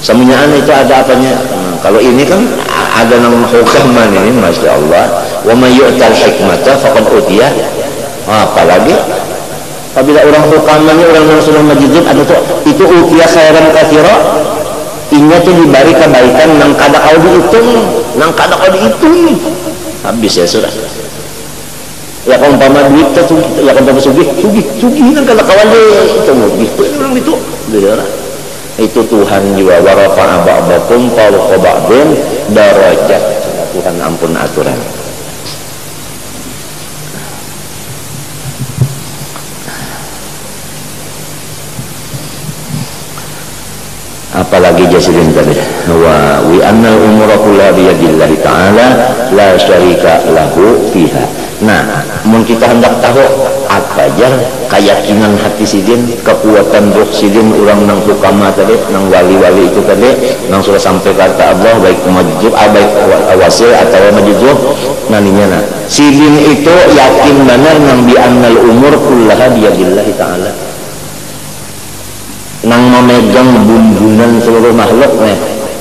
Semuanya itu ada apanya? Kalau ini kan ada nama hukama ini, masya Allah. Wa may yu'tal hikmata faqad utiya. Apalagi apabila orang hukamanya orang yang sudah majidud ada tuh itu utia khairan katsira, ingat tuh diberi kebaikan nang kada kau dihitung habis ya sudah. Ya umpama duit tuh ya umpama sugih nang kada kawan itu gitu orang itu gitu. Itu Tuhan jiwa wa rafa'a ba'dakum fawqa ba'din darajat. Tuhan ampun aturan. Apalagi jasirin tadi wa annal umura kullaha biyadillahi ta'ala la syarika lahu fiha. Nah mun kita hendak tahu apa aja keyakinan hati sidin, kekuatan ruh sidin orang nang hukama tadi, nang wali-wali itu tadi nang sudah sampai kata Allah baik majjub baik wasil atau majjub naninya nah sidin itu yakin benar nang bi annal umur kullaha biyadillahi ta'ala, nang memegang bumbunan seluruh makhluk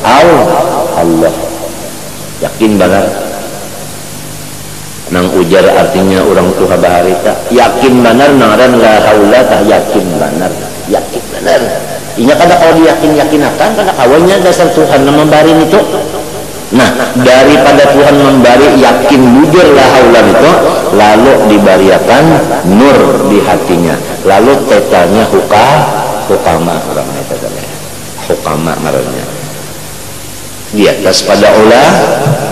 Allah yakin banget. Nang ujar artinya orang tua baharita yakin benar naran la haula tah yakin benar inya kada kalau diyakin akan kada kawannya dasar Tuhan membari itu. Nah daripada Tuhan membari yakin bujur la haula itu lalu dibariakan nur di hatinya, lalu tetanya hukama orang itu tadi hukama marahnya di atas pada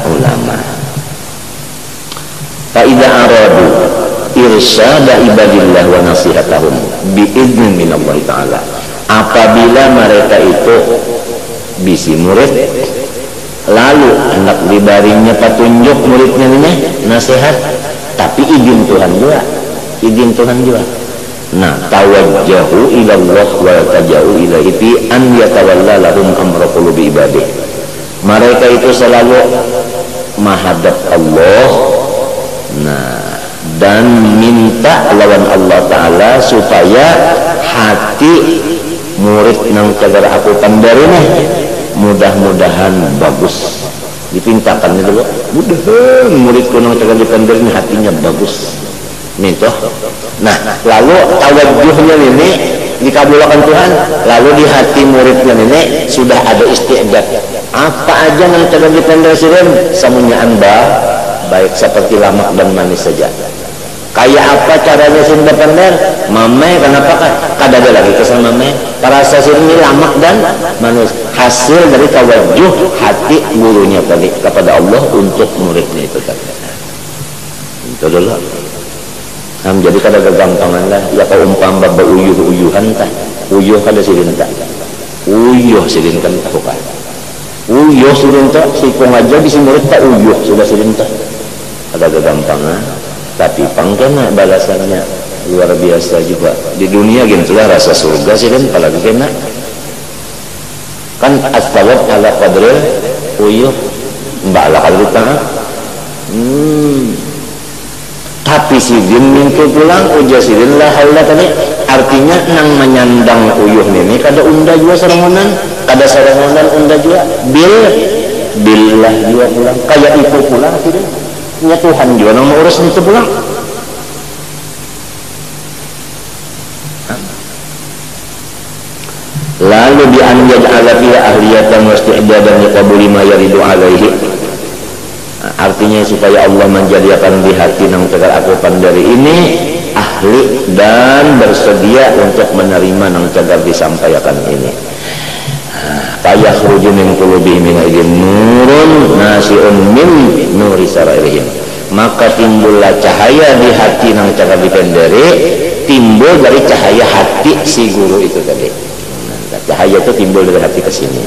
ulama. Fa'idha aradu irsyada ibadillah wa nasihatahum bi'idnin minallahi ta'ala, apabila mereka itu bisi murid lalu hendak dibarinya petunjuk muridnya ini nasihat tapi izin Tuhan juga. Nah tawajjahu ilallah wa taja'u ilaihi fi an yatawalla lahum amra qulubi ibadih. Mereka itu selalu menghadap Allah, nah dan minta lawan Allah Ta'ala supaya hati murid nang cagar aku pandari mudah-mudahan bagus dipintakan dulu, mudah-mudahan murid kuno tekan dipender ini hatinya bagus nih toh. Nah lalu tawajuhnya ini dikabulkan Tuhan, lalu di hati muridnya ini sudah ada istiadat apa aja yang tekan dipender siren semuanya anda baik seperti lamak dan manis saja. Kayak apa caranya sih bener? Mame kenapa kan? Kada ada lagi kesan mame. Terasa sini lamak dan manis. Hasil dari tawajuh hati gurunya tadi kepada Allah untuk muridnya itu tadi. Itu dulu. Jadi kada kegampangan lah. Ya kau umpam bab uyuh-uyuhan tah. Uyuh kada silin tah. Uyuh silin kan tahu kan. Uyuh silin tah. Sikung aja bisa murid tak uyuh sudah silin tah. Ada kegampangan. Tapi pangkena balasannya luar biasa juga di dunia gitu lah rasa surga sih dan apalagi kena kan astawab ala qadril uyuh mbak ala qadril ta'ah tapi sidin minggu pulang uja sidin lah haula tadi artinya nang menyandang uyuh ini kada unda juga serangonan kada serangonan unda juga billah juga pulang kayak itu pulang sidin nya Tuhan juga nang urus itu pulang. Lalu bi an yaj'ala fiha ahliyatan wa isti'dadan liqabuli ma yaridu alaihi. Artinya supaya Allah menjadikan di hati nang tegar akupan dari ini ahli dan bersedia untuk menerima nang tegar disampaikan ini. Kaya khruju min qulubihim min aidin nurun nasi'un min nuri sarairihim. Maka timbullah cahaya di hati nang tegar dipendere, timbul dari cahaya hati si guru itu tadi. Cahaya itu timbul dari hati ke sini.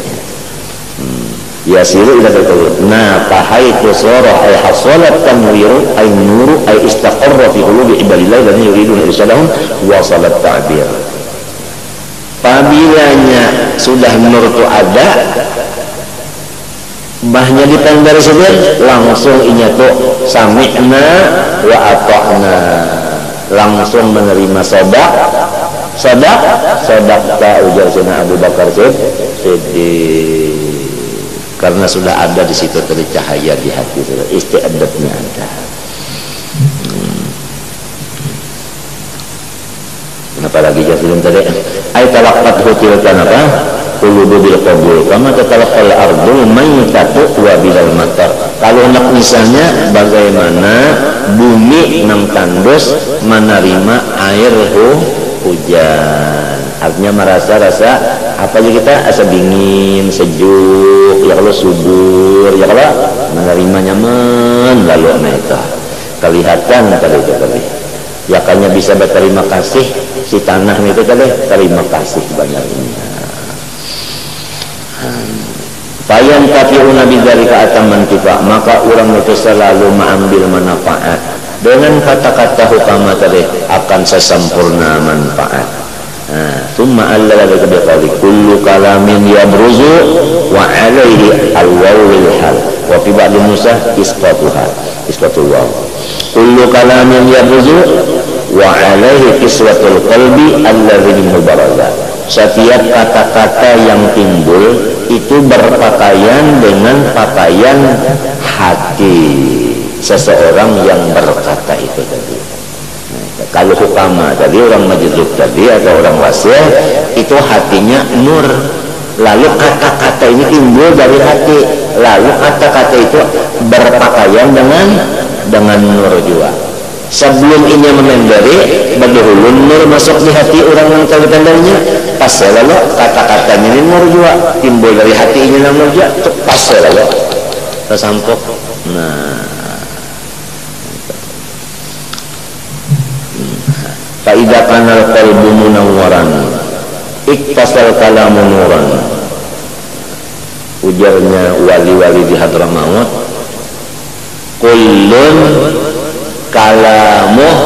Ya siru ila terkawin. Nah, fahaitu sara ay hasalat tanwiru ay nuru ay istaqarra fi qulubi ibadillah dan yuridun irsyadahum wa salat ta'bir. Apabillanya sudah nur itu ada, bahnya ditandar sendiri langsung inya tuh sami'na wa ata'na, langsung menerima sodak tak ujar sina Abu Bakar Siddiq karena sudah ada di situ dari cahaya di hati sudah istiadatnya ada. Apalagi jadiin tadi ay talaqqat hutilkan apa qulubu bil qabul kama tatalaqqal ardul maytatu wa bil matar. Kalau nak misalnya bagaimana bumi nang tandus menerima air hujan, artinya merasa apa aja kita asa dingin sejuk ya kalau subur ya kalau menerima nyaman lalu mereka kelihatan tadi itu tadi ya kayaknya bisa berterima kasih si tanah itu tadi terima kasih banyak ini. Fayan tafi'una bidzalika ataman tifa, maka orang itu selalu mengambil manfaat dengan kata-kata hukama tadi akan sesempurna manfaat. Thumma allala biqawli kullu kalamin yabruzu wa alaihi al-wawil hal wa fi ba'd Musa isqatul waw. Kullu kalamin yabruzu wa alaihi kiswatul qalbi alladhi minhu baraza. Setiap kata-kata yang timbul itu berpakaian dengan pakaian hati seseorang yang berkata itu tadi. Kalau hukama tadi orang majdzub tadi atau orang wasil itu hatinya nur, lalu kata-kata ini timbul dari hati, lalu kata-kata itu berpakaian dengan nur juga. Sebelum ini memendari berdahulu nur masuk di hati orang yang tahu tandanya, pas lalu kata-katanya ini nur juga timbul dari hati ini nur juga, pas lalu tersampok. Nah, fa'idha kanal qalbu munawwaran iktasal kalamu nuran. Ujarnya wali-wali di Hadramaut, kullun kalamuh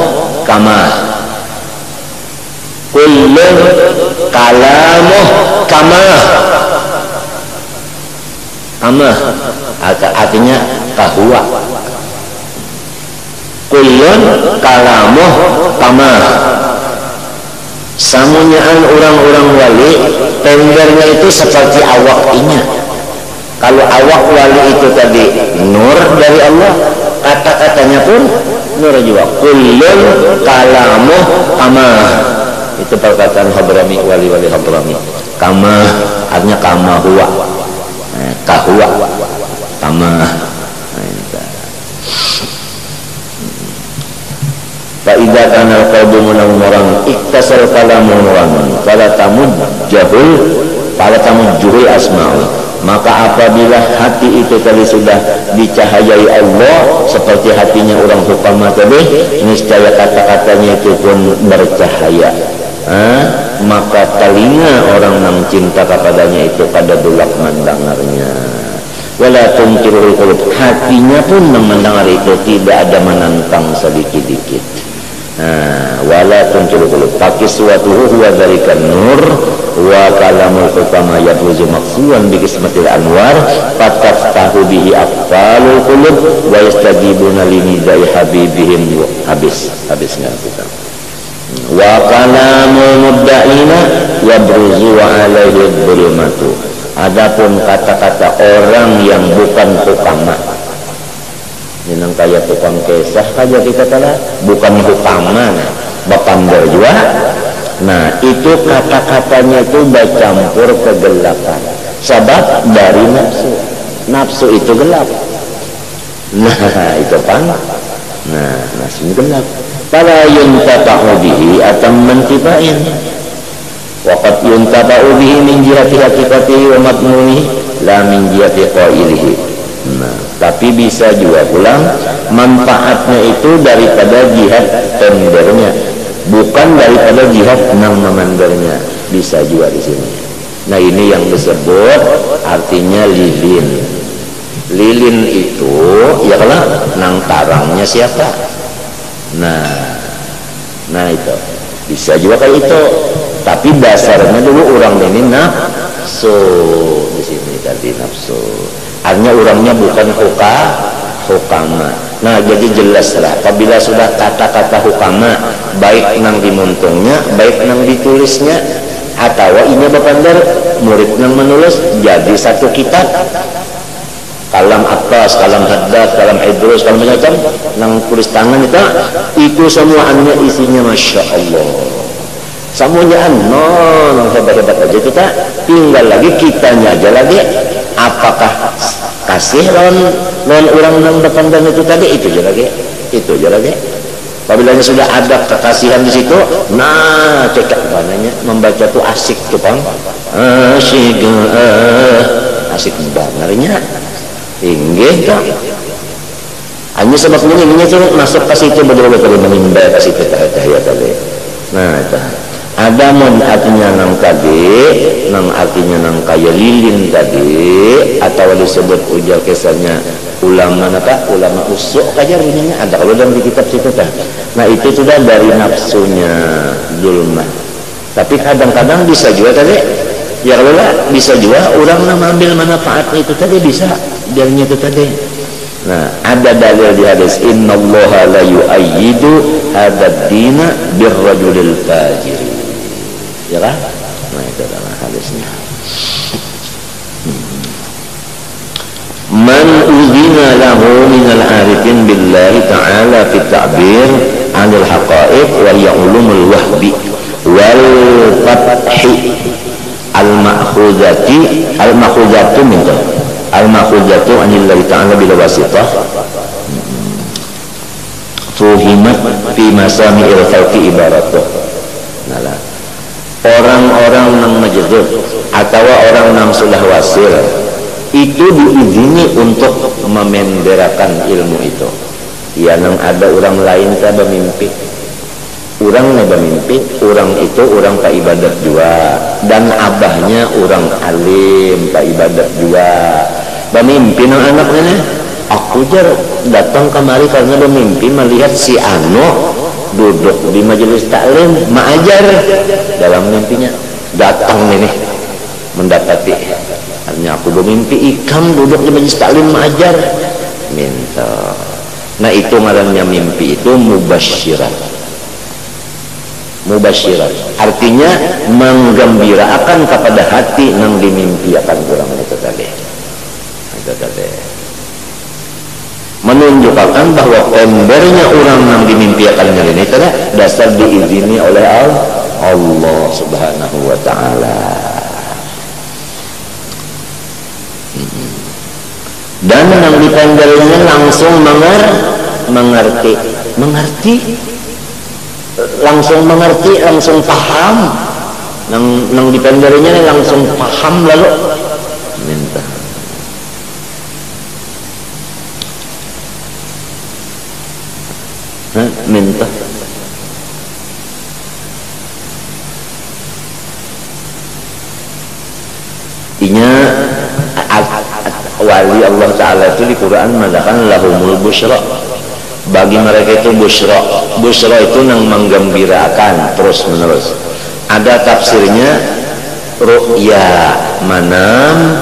kama, kullun kalamuh kama, artinya kahwa. Kullun kalamuh kama, samunyaan orang-orang wali tendernya itu seperti awaknya, Kalau awak wali itu tadi nur dari Allah, kata-katanya pun nur juga. Kullun kalamu kama, itu perkataan Hadrami, wali-wali Hadrami. Kama artinya kama huwa, kahwa kama. Fa'idha kana al-qalbu munawwaran iktasal kalamu nuran fala tamujjuhul asma'u, maka apabila hati itu tadi sudah dicahayai Allah seperti hatinya orang hukama tadi, niscaya kata-katanya itu pun bercahaya. Maka telinga orang yang cinta kepadanya itu pada dulak mendengarnya. Wala tunkirul qulub, hatinya pun mendengar itu tidak ada menantang sedikit-dikit. Wala tunkirul qulub fakiswatuhu huwa dzalikan nur wa kalamul hukama yabruzu maqsuwan bi qismatil anwar fataftahu bihi aqfalul qulub wa yastajibuna li nidai habibihim. Habisnya kita. Wa kalamul mudda'ina yabruzu alaihi dhulmatu, adapun kata-kata orang yang bukan hukama, yang kayak tukang kesah aja kita telah bukan hukama, bapander juga. Nah itu kata-katanya itu bercampur kegelapan, sebab dari nafsu itu gelap. Nah itu pan, nah nafsu gelap. Fala yuntafa'u bihi atam mantibain, waqad yuntafa'u bihi min jihati haqiqatihi wa madmunihi la min jihati qailihi. Nah, tapi bisa juga pulang manfaatnya itu daripada jihad tendernya, bukan daripada jihad nang memandernya. Bisa juga di sini. Nah, ini yang disebut artinya lilin. Lilin itu ya kalau nang tarangnya siapa? Nah itu bisa juga kayak itu, tapi dasarnya dulu orang ini nafsu. Di sini tadi nafsu, artinya orangnya bukan hukama. Nah jadi jelas lah apabila sudah kata-kata hukama, baik nang dimuntungnya, baik nang ditulisnya, atau ini bapandar murid nang menulis jadi satu kitab. Kalam atas, kalam haddad, kalam idrus, kalam macam nang tulis tangan itu semuanya isinya masya Allah, semuanya nang hebat-hebat aja kita. Tinggal lagi kitanya aja lagi, apakah kasih lawan orang nang depan dan itu tadi, itu aja lagi. Apabila sudah ada kekasihan di situ, nah cekak bananya membaca tuh asik tuh bang, asik bangetnya. Inggih tak hanya sebabnya ini tuh masuk ke situ betul-betul menimba ke situ cahaya tadi. Nah itu ada mon artinya nang tadi, nang artinya nang kaya lilin tadi, atau disebut ujar kesannya ulama ulama usuk kajar bunyinya ada kalau dalam di kitab situ dah. Nah itu sudah dari nafsunya zulmah, tapi kadang-kadang bisa juga tadi ya kalau bisa juga orang mengambil manfaatnya itu tadi, bisa darinya itu tadi. Nah ada dalil di hadis innallaha la yu'ayyidu hadzal dina birrajulil fajir, ya kan? Nah itu adalah hadisnya. Man uzina lahu minal arifin billahi ta'ala fi ta'bir anil haqa'iq wa ya'ulumul wahbi wal fathi al-makhuzatu minta al-makhuzatu anillahi ta'ala bila wasitah fuhimat fi masami'il khalqi ibaratuh. Nah, orang-orang yang majdzub atau orang yang sudah wasil itu diizini untuk memenderakan ilmu itu. Ya nang ada orang lain tak bermimpi, orang yang bermimpi, orang itu orang tak ibadat juga, dan abahnya orang alim tak ibadat juga. Bermimpi nang anaknya, aku jar datang kemari karena bermimpi melihat si Ano duduk di majelis taklim mengajar. Dalam mimpinya datang ini mendapati, artinya aku bermimpi ikam duduk di majelis taklim mengajar. Minta. Nah itu ngarannya mimpi itu mubasyirat. Mubasyirat artinya menggembirakan kepada hati nang dimimpiakan kurang itu tadi. merupakan bahwa pembernya orang yang dimimpiakan ini karena dasar diizini oleh Allah Subhanahu wa ta'ala. Dan yang dipenderinya langsung mengerti, langsung mengerti, langsung paham. Yang dipenderinya langsung paham lalu minta. Minta inya wali Allah Ta'ala itu di Quran mengatakan lahumul busyra, bagi mereka itu busyra. Busyra itu yang menggembirakan terus menerus. Ada tafsirnya ru'ya manam,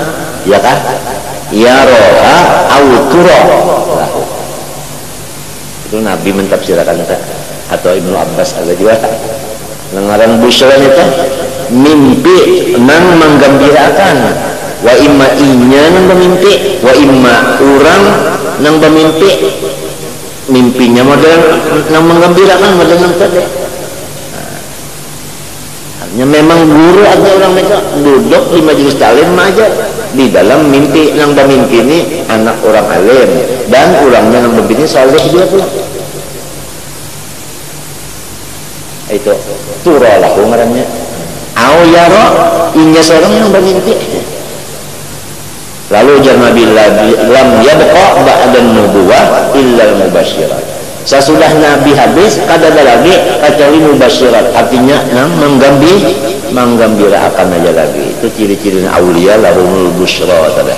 ya kan, ya roha autura lahu. Itu Nabi mentafsirkan itu, atau Ibnu Abbas ada juga. Lengaran busyra itu mimpi nang menggembirakan, wa imma inya nang bermimpi, wa imma orang nang bermimpi, mimpinya model nang menggembirakan model nang tadi. Hanya memang guru aja orang mereka duduk di majelis taklim aja di dalam mimpi nang bermimpi ini anak orang alim dan orangnya nang bermimpi saleh juga pula. Itu turalah ngarannya au yara inya seorang yang bermimpi. Lalu ujar Nabi lam yabqa ba'da nubuwah illa al-mubasyirat. Sesudah Nabi habis kada ada lagi kecuali mubasyirat, artinya menggembirakan aja lagi. Itu ciri-ciri aulia lahumul busyra tadi.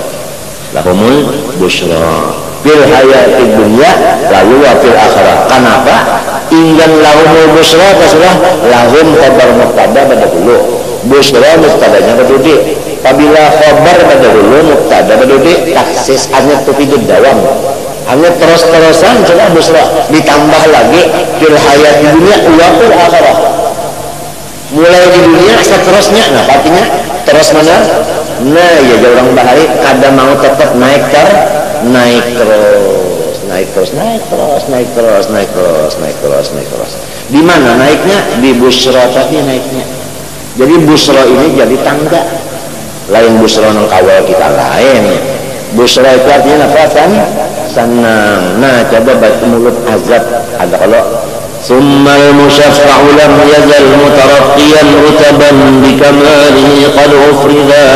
Lahumul busyra fil hayatid dunya lalu wa fil akhirah. Kenapa? Inggan lahumul busyra terserah lahum khabar mubtada pada dulu. Busyra mubtadanya berdudi. Apabila khabar pada dulu mubtada berdudi, taksis hanya tufidud dawam. Hanya terus-terusan sudah busra, ditambah lagi fil hayat di dunia wa fil akhirah. Mulai di dunia seterusnya, nah artinya terus mana? Nah ya orang bahari kada mau tetap naik terus. Di mana naiknya? Di busra tadi naiknya. Jadi busra ini jadi tangga. Lain busra nang kawal kita lain. Busra itu artinya apa? Senang. Nah coba baca mulut azab ada kalau summal musyaffa'u lam yazal mutaraqqiyan rutaban bikamalihi qad ufrida.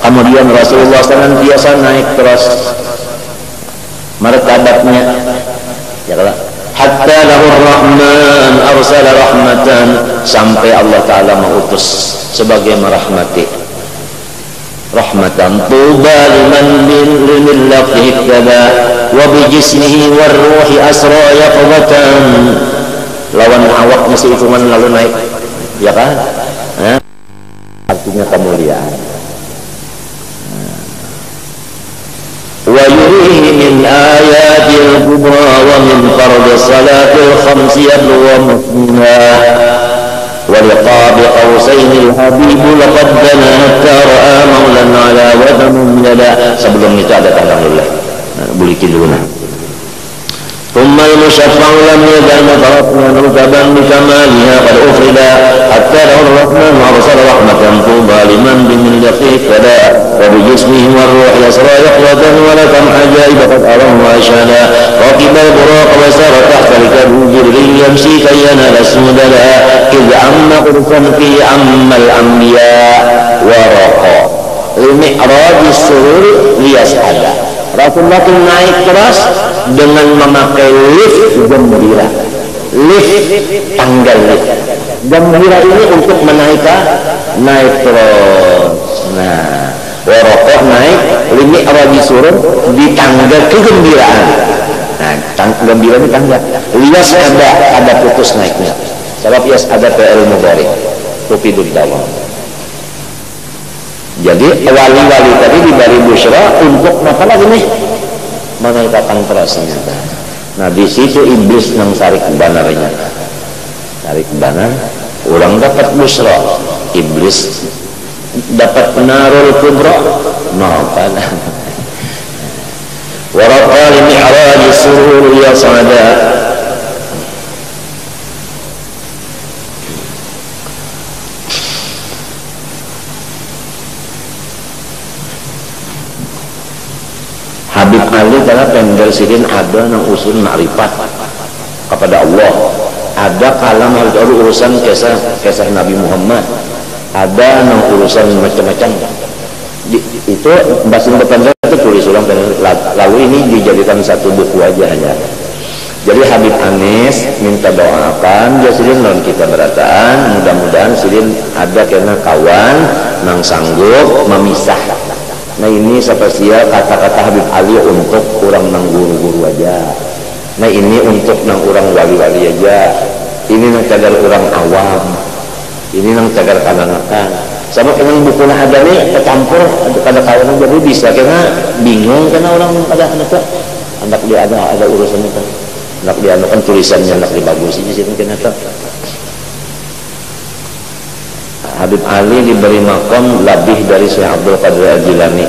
Kemudian Rasulullah senantiasa naik terus martabatnya ya kalau hatta lahur rahman arsala rahmatan, sampai Allah Ta'ala mengutus sebagai merahmati rahmatan tuba liman bin lafhi iktada wa bi jismihi war ruhi asra yaqbatan. Lawan awak masih cuman lalu naik ya kan, artinya kemuliaan. Wa yurihi min ayatil kubra wa min fardhi salatil khamsi wa muslimah ولقاب قوسين الحبيب لقد دنا حتى رأى مولا على وثم يدا. Sebelum itu ada alhamdulillah bulikin dulu nah. ثم المشفع لم يزل مترقيا رتبا بكمالها قد أفردا حتى له الرحمن أرسل رحمة طوبى لمن بملته اهتدى وبجسمه والروح يسرى يقظة ولكم عجائب قد أراه وأشهدا ركب البراق وسار تحت الكبير يمشي كي ينال السددا إذ عم قرصا في عم الأنبياء ورقا لمعراج السرور ليسعدا. Rasulullah itu naik terus dengan memakai lift gembira, lift tanggal lift. Gembira ini untuk naik terus. Nah, warokoh naik, limi arabi surun di tangga kegembiraan. Nah, gembira di tangga. Lias ada putus naiknya. Sebab lias ada PL mudhari, tufidud dawam. Jadi wali-wali tadi diberi busyra untuk apa lagi nih? Menaikkan terasnya. Nah di situ iblis yang tarik banarnya, tarik banar, orang dapat busyra, iblis dapat narul kubra, ورقى لمعراج السرور يصعدا. Habib Ali telah pendel sidin ada nang usul ma'rifat kepada Allah, ada kalam urusan kisah Nabi Muhammad, ada nang urusan macam-macam. Itu bahasa pendel itu tulis ulang, lalu ini dijadikan satu buku aja hanya. Jadi Habib Anis minta doakan dia sidin non kita berataan, mudah-mudahan sidin ada kena kawan nang sanggup memisah. Nah ini spesial kata-kata Habib Ali untuk orang nang guru-guru aja. Nah ini untuk nang orang wali-wali aja. Ini nang cagar orang awam. Ini nang cagar kanan-kanan. Sama dengan buku nah ada nih kecampur ada kawan jadi bisa karena bingung karena orang ada anak dia ada urusan itu. Anak dia kan tulisannya anak dibagusin sih mungkin itu. Habib Ali diberi makam lebih dari Syekh Abdul Qadir Al-Jilani.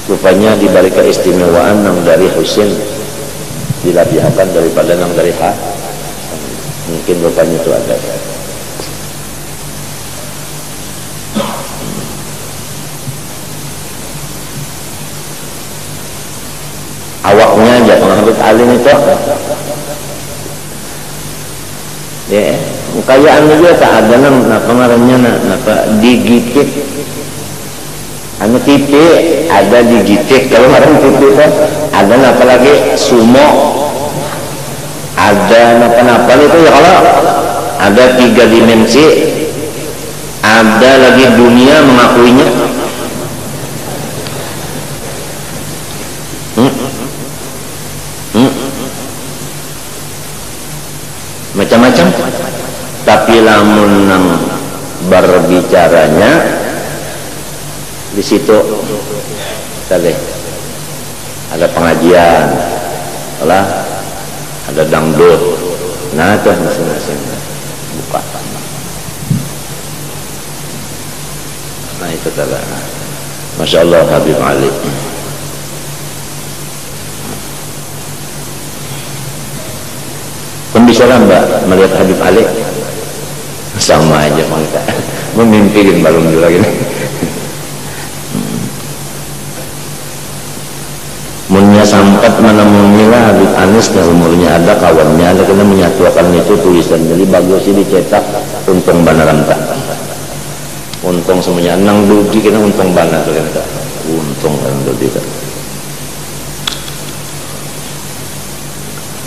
Rupanya diberi keistimewaan nang dari Husin dilabihkan daripada nang dari mungkin rupanya itu ada. Awaknya aja kalau Habib Ali itu ya kekayaan juga tak ada napa ngarannya napa digitik anu tipe ada digitik kalau ngaran tipe itu ada napa lagi sumo ada napa itu ya kalau ada 3 dimensi ada lagi dunia mengakuinya macam-macam. Tapi lamun nang berbicaranya di situ tadi ada pengajian lah, ada dangdut, nah itu masing-masing buka. Nah itu tadi, Masya Allah Habib Ali. Bisa mbak melihat Habib Ali sama aja kita memimpiin balon dulu lagi munnya sampai menemuilah Habib Anis dan umurnya ada kawannya ada kena menyatukan itu tulisan jadi bagus sih dicetak untung banaran tak untung semuanya nang dudi kena untung bana tuh kan untung kan dudi tak.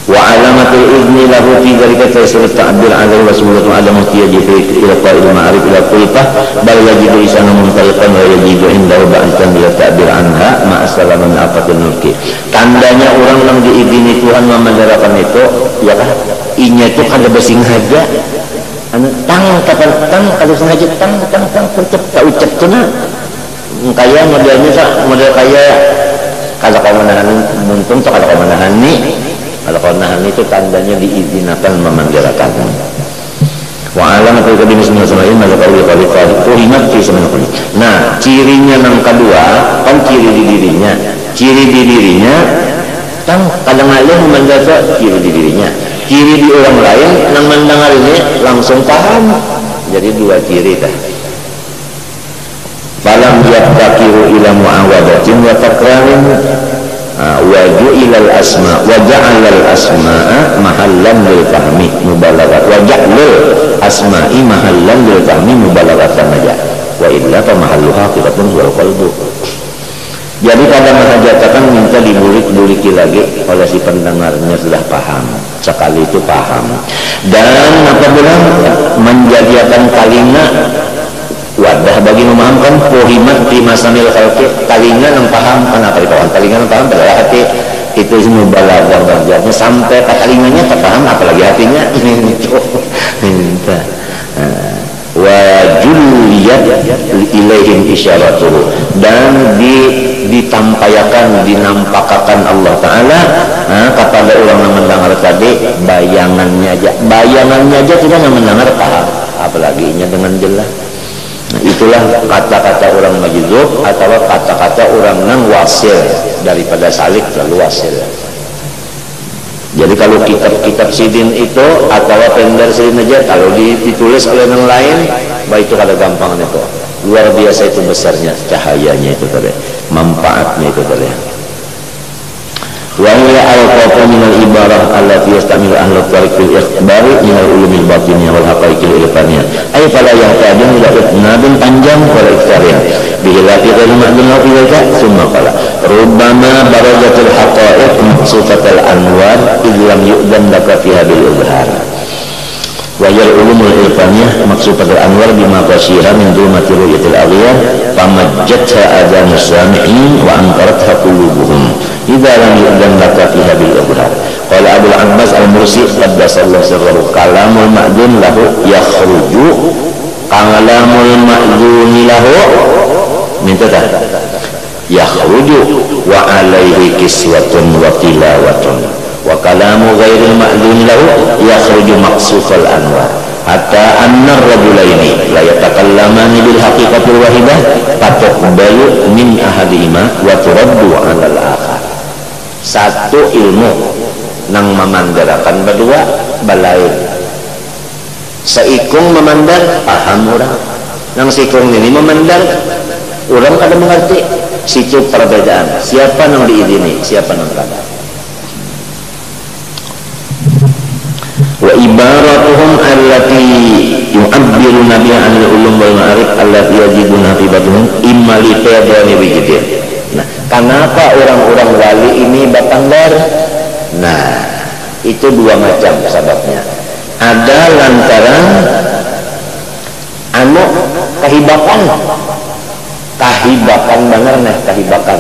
وعلامة الإذن له في ذلك تيسير التعبير عليه وسهولة عدم احتياج إلى قائل المعارف إلى قلته بل يجد لسانه منطلقا ويجد عنده بأسا إلى التعبير عنها مع السلامة من آفة الملك. Tandanya orang yang diizini Tuhan memenjarakan itu ya kan inya itu kada besing haja tang kalau sengaja tang ucap tuh nah kaya modelnya model kaya kalau kau menahan muntung atau kalau kau menahan nih kalau nahan itu tandanya diizinkan memanggilkan. Wa alamatul qadim bismillahirrahmanirrahim maka kali uhimat fi semanakun. Nah, cirinya yang kedua, kan ciri di dirinya kan kadang alih mendapat ciri di dirinya. Ciri di orang lain yang mendengar ini langsung paham. Jadi 2 ciri dah. Falam yaqtakiru ila mu'awadatin wa takrarin waju'ilal asma waja'alal asma'a mahallan lil fahmi mubalaghat waja'lul asma'i mahallan lil fahmi mubalaghatan aja wa illa fa mahalluha haqiqatun wal qalbu. Jadi kadang menghajatkan minta dibulik-buliki lagi oleh si pendengarnya sudah paham sekali itu paham dan apabila menjadikan kalimat wadah bagi memahamkan pohimat di masamil khalqi talingan yang paham kenapa dikawan talingan yang paham adalah hati itu semua balaghah darjatnya sampai talingannya terpaham apalagi hatinya minta wa juliyat ilaihim isyaratuhu dan ditampayakan dinampakkan Allah Ta'ala kepada orang yang mendengar tadi bayangannya aja tidak yang mendengar paham apalagi nya dengan jelas. Nah, itulah kata-kata orang majzub atau kata-kata orang nang wasil, daripada salik lalu wasil. Jadi kalau kitab-kitab sidin itu atau pendar sidin aja, kalau ditulis oleh yang lain, baik itu kada gampang itu. Luar biasa itu besarnya cahayanya itu tadi, manfaatnya itu tadi. Wa hiya al-qafu min al-ibarah allati yastamilu ahlu tariq fil ikhbari min al-ulumil batiniyah wal haqaiqil ilfaniyah. Ay fala yahtajun ila itnabin panjang wala iktsariya. Bihilafi ghairi ma'dun fi dzalika summa qala rubbama barazatul haqa'iq maqsufatul anwar id lam yu'dan laka fiha bil izhar. Wa yal ulumul ilfaniyah maqsufatul anwar bima qashira min dhulmati ru'yatil aghyar famajjatha adhan sami'in wa ankaratha qulubuhum idza lam yu'dan laka fiha bil izhar. Qala Abdul Abbas al-Mursi qaddasallahu sirrahu kalamul ma'dun lahu yakhruju kalamul ma'dun lahu minta tak yakhruju wa alaihi kiswatun wa tilawatun wa kalamu ghairil ma'dun lahu yakhruju maqsufal anwar hatta anna ar-rajulaini la yatakallamani bil haqiqatil wahidah fatuqbalu min ahadihima wa turaddu 'ala al-akhar. Satu ilmu nang memandarakan berdua balain seikung memandar paham orang nang seikung ini memandar orang kada mengerti situ perbedaan siapa nang diizini siapa nang kada. Wa ibaratuhum allati yu'abbiruna biha 'anil ulum wal ma'arif allati yajiduna fi batihim imma li fadani wijidin. Nah, kenapa orang-orang wali ini batanggar? Nah, itu dua macam sebabnya. Ada lantaran kahibakan banget nih kahibakan.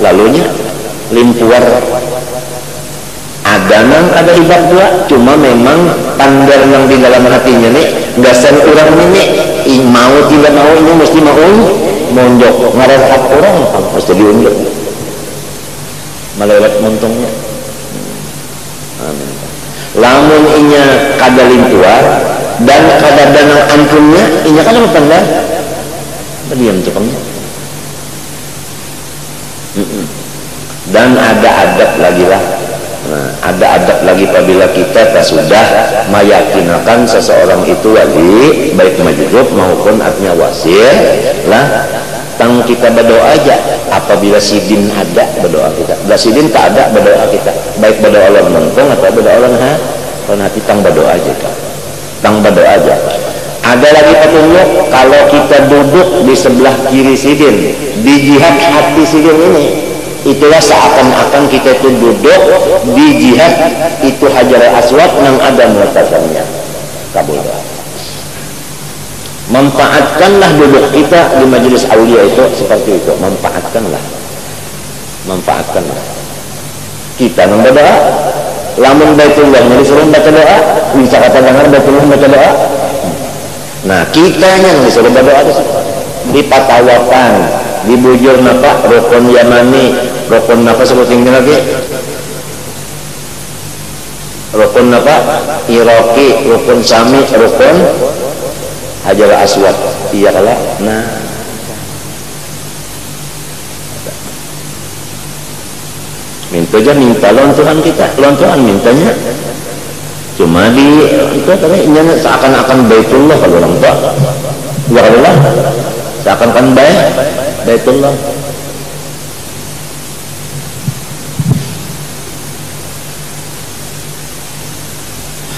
Lalunya limpuar. Ada hibak dua, cuma memang tandar yang di dalam hatinya nih gasan orang ini mau tidak mau ini mesti mau monjok ngarahap orang mesti diunjuk melewat montongnya. Amin. Lamun inya kada limpuar dan kada danang ampunnya inya kada tandar diam cukupnya. Dan ada adab lagi lah. Nah, ada adab lagi apabila kita sudah meyakinakan seseorang itu wali baik majzub maupun artinya wasil lah tang kita berdoa aja apabila sidin ada berdoa kita bila sidin tak ada berdoa kita baik berdoa Allah mentung atau berdoa Allah hati tang berdoa aja tang berdoa aja. Ada lagi petunjuk kalau kita duduk di sebelah kiri sidin di jihad hati sidin ini itulah seakan-akan kita itu duduk di jihad itu Hajar Aswad yang ada meletakkannya kabul. Manfaatkanlah duduk kita di majelis aulia itu seperti itu, manfaatkanlah kita membaca lamun Baitullah disuruh baca doa bisa kata dengar Baitullah baca doa. Nah kitanya yang disuruh berdoa di patawakan di bujur napa rukun yamani rukun napa sebutin lagi rukun napa iraki rukun sami rukun Hajar Aswad iya kalah. Nah minta aja minta lontuhan kita lontuhan mintanya cuma di itu tadi seakan-akan Baitullah kalau orang tua ya Allah seakan-akan Baitullah.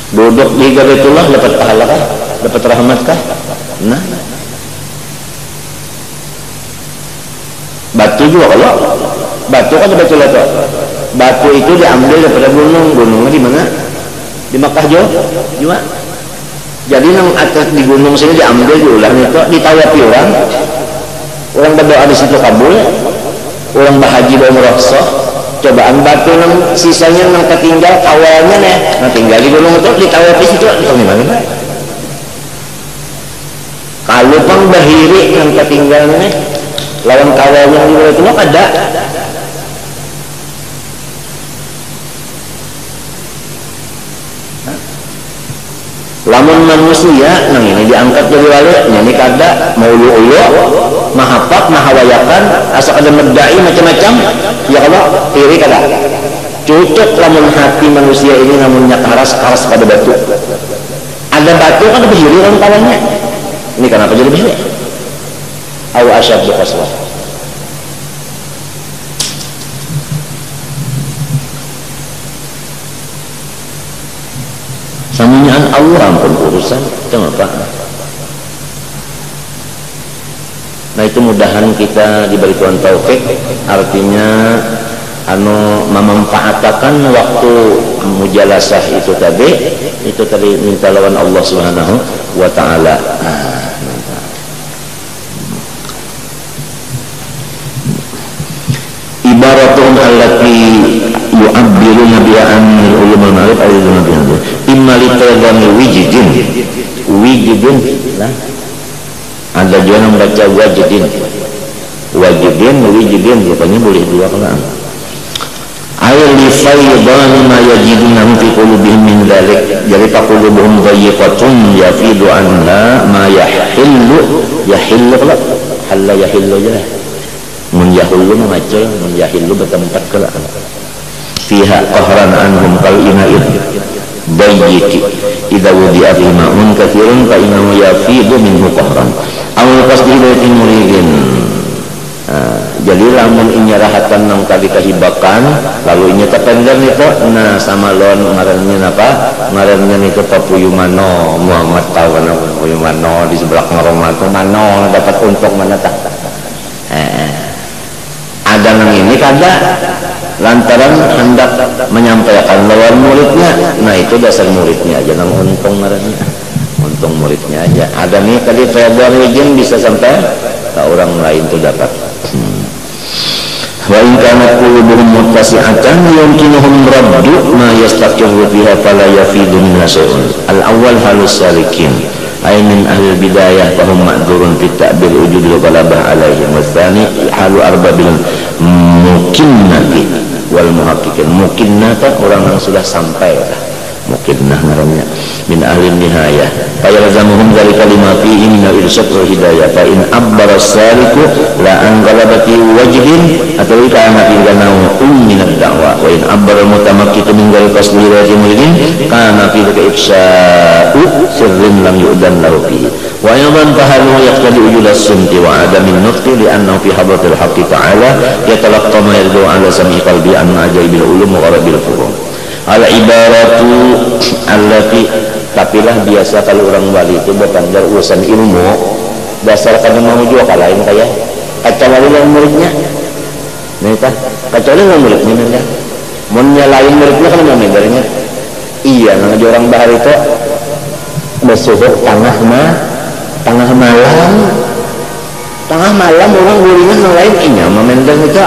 Duduk di Baitullah dapat pahala kah? Dapat rahmat kah? Nah batu juga kalau batu kan Baitullah tuh batu itu diambil daripada gunungnya di mana? Di Makkah juga jadi yang atas di gunung sini diambil diulang itu ditawapi orang berdoa di situ kabul orang bahaji umrah sah cobaan batu yang sisanya yang ketinggal kawalnya nih nah tinggal di gunung itu ditawapi situ gimana kalau pang bahiri yang ketinggal nih lawan kawalnya di gunung itu ada lamun manusia nang ini diangkat jadi wali nyanyi kada mau ulu mahafat mahawayakan asa kada merdai macam-macam ya Allah iri kada cocok lamun hati manusia ini namunnya karas pada batu ada batu kan berdiri dalam kalanya ini kenapa jadi begini aw asyaddu qaswa samunyaan Allah ampun urusan itu apa. Nah itu mudahan kita diberi Tuhan taufik artinya memanfaatkan waktu mujalasah itu tadi minta lawan Allah Subhanahu wa taala. Ibaratun allati yu'abbiruna biha an ulum al-ma'rif al-ilmu biha imma litadami wijidin lah ada juga yang membaca wajidin wijidin rupanya boleh dua kalau air li faydan ma yajiduna fi qulubihim min dzalik jadi qulubuhum dhayiqatun yafidu anha ma yahillu halla yahillu ya mun yahillu macam mun yahillu bertempat kelak fiha qahran anhum kal ina'id dayyiki idza wudi'a fi ma'un katsirun fa innahu yafidu minhu qahran aw qasdi ilatin muridin. Jadi lamun inyarahatan nang tadi kehibakan lalu inya tepender itu nah sama lon ngarannya apa ngarannya itu Papuyumano Muhammad tahu kan Papuyumano di sebelah Roma itu mano dapat untung mana tak ada nang ini kada lantaran hendak menyampaikan lawan muridnya nah itu dasar muridnya aja nang untung ngarannya untung muridnya aja ada nih tadi Februari izin bisa sampai ke orang lain tuh dapat wa in kanat qulubuhum muttasi'atan yumkinuhum raddu ma yastaqirru fiha fala yafidu min syai'un al-awwal halus salikin ay min ahli bidayah fahum ma'dzurun fi ta'bil wujud wa qalabah alaihim wa tsani halu arbabil mukinnati wal muhaqqiqin mukinnata orang yang sudah sampai mukinnah namanya min ahli nihayah fa yalzamuhum dzalika lima fihi min al-irsyad wal hidayah fa in abbara as-saliku la an qalabati wajhin atau kana fi ganaw min ad-da'wa wa in abbara al-mutamakkitu min dzalika qasdi muridin kana fi dzalika ifsha'u sirrin lam yu'dan lahu fihi wa aidan fahalu yaqtadi wujud as-sumti wa adamin nutqi li annahu fi hadratil haqqi ta'ala yatalaqqa ma yardu ala sam'i qalbi an ajaibil ulum wa gharabil fuhum al-ibaratu allati tapilah biasa kalau orang wali itu bertandar urusan ilmu dasarkan mau juga kalahin kayak kecuali yang muridnya nih kecuali yang muridnya nih mau nyalain muridnya kan mendengarnya iya nang orang bahar itu bersuhuk tengah malam orang gulingan yang lain inya memendang itu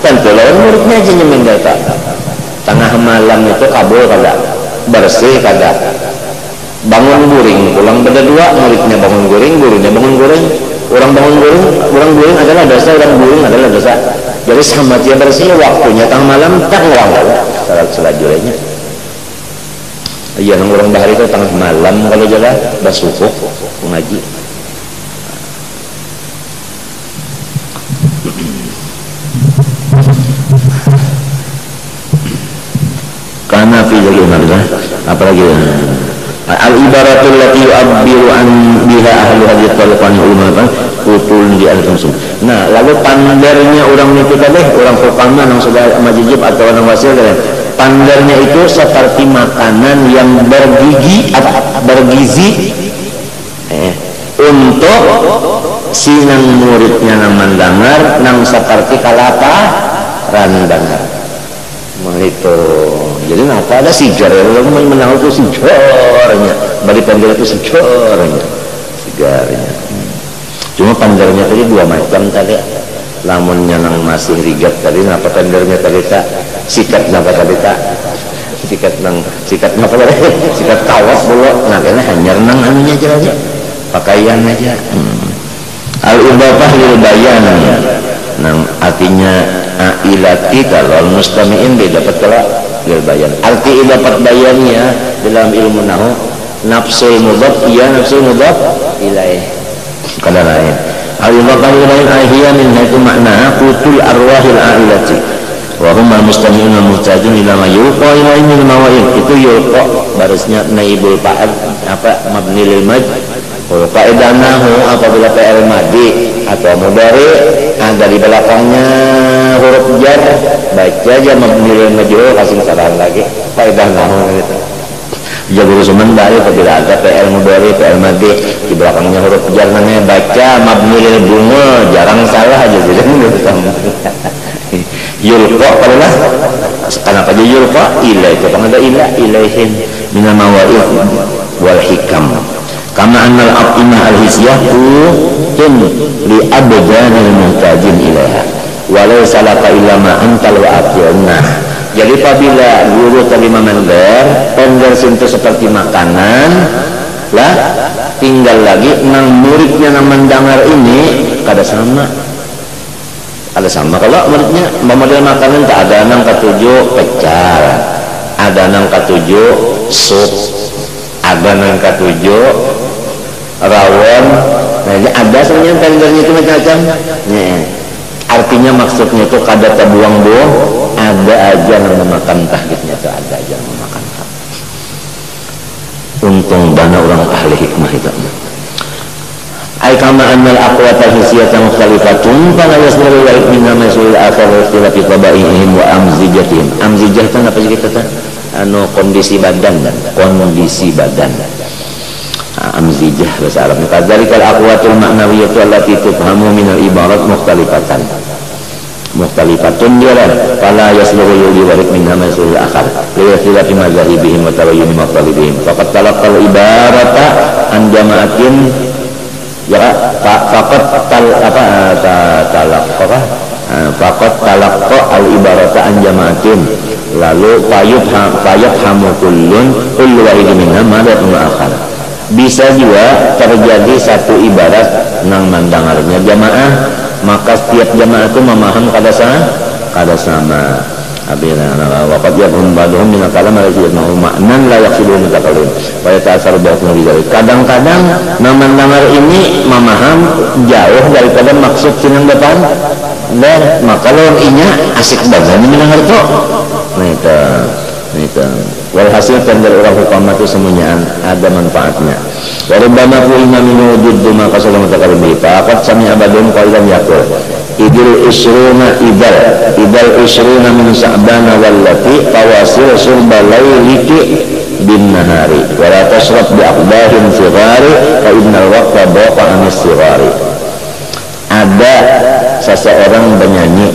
tentu lawan muridnya aja nyemendang tengah malam itu kabul kada bersih kada bangun guring pulang beda dua muridnya bangun guring gurunya bangun guring orang bangun guring adalah dosa orang guring adalah dosa jadi sama dia bersih waktunya tengah malam tak ngurang salat selajurnya iya orang bahari itu tengah malam kalau jalan basuhuk ngaji karena fi bagaimana apalagi al-ibaratul lati yu'abbiru an biha ahlu hadith talqan ulama utul di al-kamsum. Nah lalu pandarnya orang itu tadi orang fuqaha yang sudah majijib atau orang wasil pandarnya itu seperti makanan yang bergizi untuk si nang muridnya nang mendengar nang seperti kalapa randangar itu jadi kenapa ada sigar orang menang itu sigarnya bari pandar itu sigarnya cuma pandarnya tadi dua macam tadi lamunnya nang masih rigat tadi kenapa pandarnya tadi tak sikat kenapa tadi tak sikat kenapa tadi sikat kawas dulu nah kayaknya hanya nang anunya aja pakaian aja al-idhafah lil bayan nang artinya ilati kalau mustami'in dia dapat kelak lil bayan arti dapat bayannya dalam ilmu nahwu nafsul mudhaf iya nafsul mudhaf ilaih kada lain al-mudhaf ilaih ahya min itu makna qutul arwahil ailati wa hum al-mustami'un al-muhtajun ila ma yuqa ilaih min mawaid itu yuqa barisnya naibul fa'il apa mabni lil maj qaidanahu apabila fi'il madhi atau mudhari ada di belakangnya huruf jar baca aja mabni lil majrur kasih saran lagi qaidanahu gitu jago sementara apabila ada fi'il mudhari fi'il madhi di belakangnya huruf jar namanya baca mabni lil bunga jarang salah aja gitu yulqa kalau kenapa dia yulqa ila itu kan ada ila ilaihin min mawaid wal hikam kama annal aqimah al hisyah tun li abdanil muhtajin ilaiha walau salaka illa ma antal wa atilna. Jadi apabila guru terima pender itu seperti makanan lah tinggal lagi nang muridnya nang mendengar ini kada sama kalau muridnya model makanan tak ada nang ketujuh pecel ada nang ketujuh sup ada nang ketujuh rawon nah ini ada sebenarnya tendernya itu macam-macam artinya maksudnya itu kada terbuang-buang ada aja yang memakan tahdidnya itu ada aja yang memakan untung dana orang ahli hikmah itu ay kama annal aqwata hisiyatan khalifatun fala yasdaru wa minna masul akhar wa ikhtilafi tabaihim wa amzijatihim amzijah itu apa sih kita kondisi badan amzijah bahasa Arabnya kadzalikal aqwatul ma'nawiyyatu allati tufhamu min al-ibarat mukhtalifatan jalan fala yasluhu yuwarik minha masul akhar li ikhtilafi mazhabihim wa tabayyun maqalibihim faqad talaqqal ibarata an jama'atin ya faqad talaqqa al ibarata an jama'atin lalu fayafhamu kullu wahidin minha madhatun akhar. Bisa juga terjadi satu ibarat nang mendengarnya jamaah maka setiap jamaah itu memaham kada sama abina waqad yaqum ba'dhum min kalam alladhi yasma'u ma'nan la yaqsidu mutakalim wa yata'assar ba'dhum bidzalik kadang-kadang nang mendengar ini memaham jauh daripada maksud yang depan dan maka lawan inya asik banget mendengar itu itu walhasil tender orang hukum itu semuanya ada manfaatnya warubama ku'ima minu juddu maka salam mutakalim faqad sami abadun qailan yaqul idil isruna idal isruna min sa'bana wallati tawasil surba layliki bin nahari wala tasrab bi aqdahin sigari fa innal waqta baqa anis sigari. Ada seseorang bernyanyi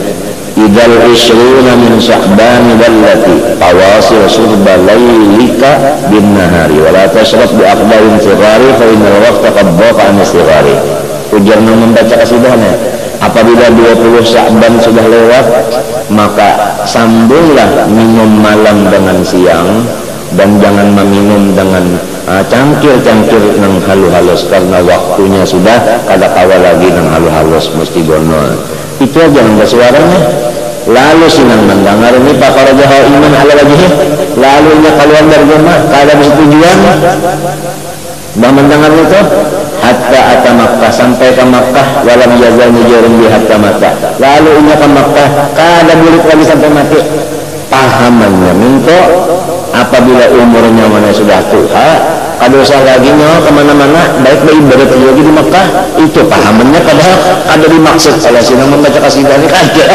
idal isruna min sa'bana wallati tawasil surba laylika bin nahari wala tasrab bi aqdahin sigari fa innal waqta baqa anis sigari. Ujar membaca kasidahnya apabila 20 Sya'ban sudah lewat maka sambunglah minum malam dengan siang dan jangan meminum dengan cangkir-cangkir nang halus-halus karena waktunya sudah kada kawal lagi nang halus-halus mesti gonol itu aja nang suaranya lalu sinang mendengar ini Pak Raja iman ala wajhi lalu nya keluar dari rumah kada bisa tujuan bah mendengar itu hatta ata Makkah sampai ke Makkah walam yazal mujarrim bi hatta mata lalu inya ke Makkah kada murid lagi sampai mati pahamannya minta apabila umurnya mana sudah tua kada usah lagi nyawa kemana-mana baik beribadat lagi di Makkah itu pahamannya kada dimaksud oleh sinang membaca kasidah ini kada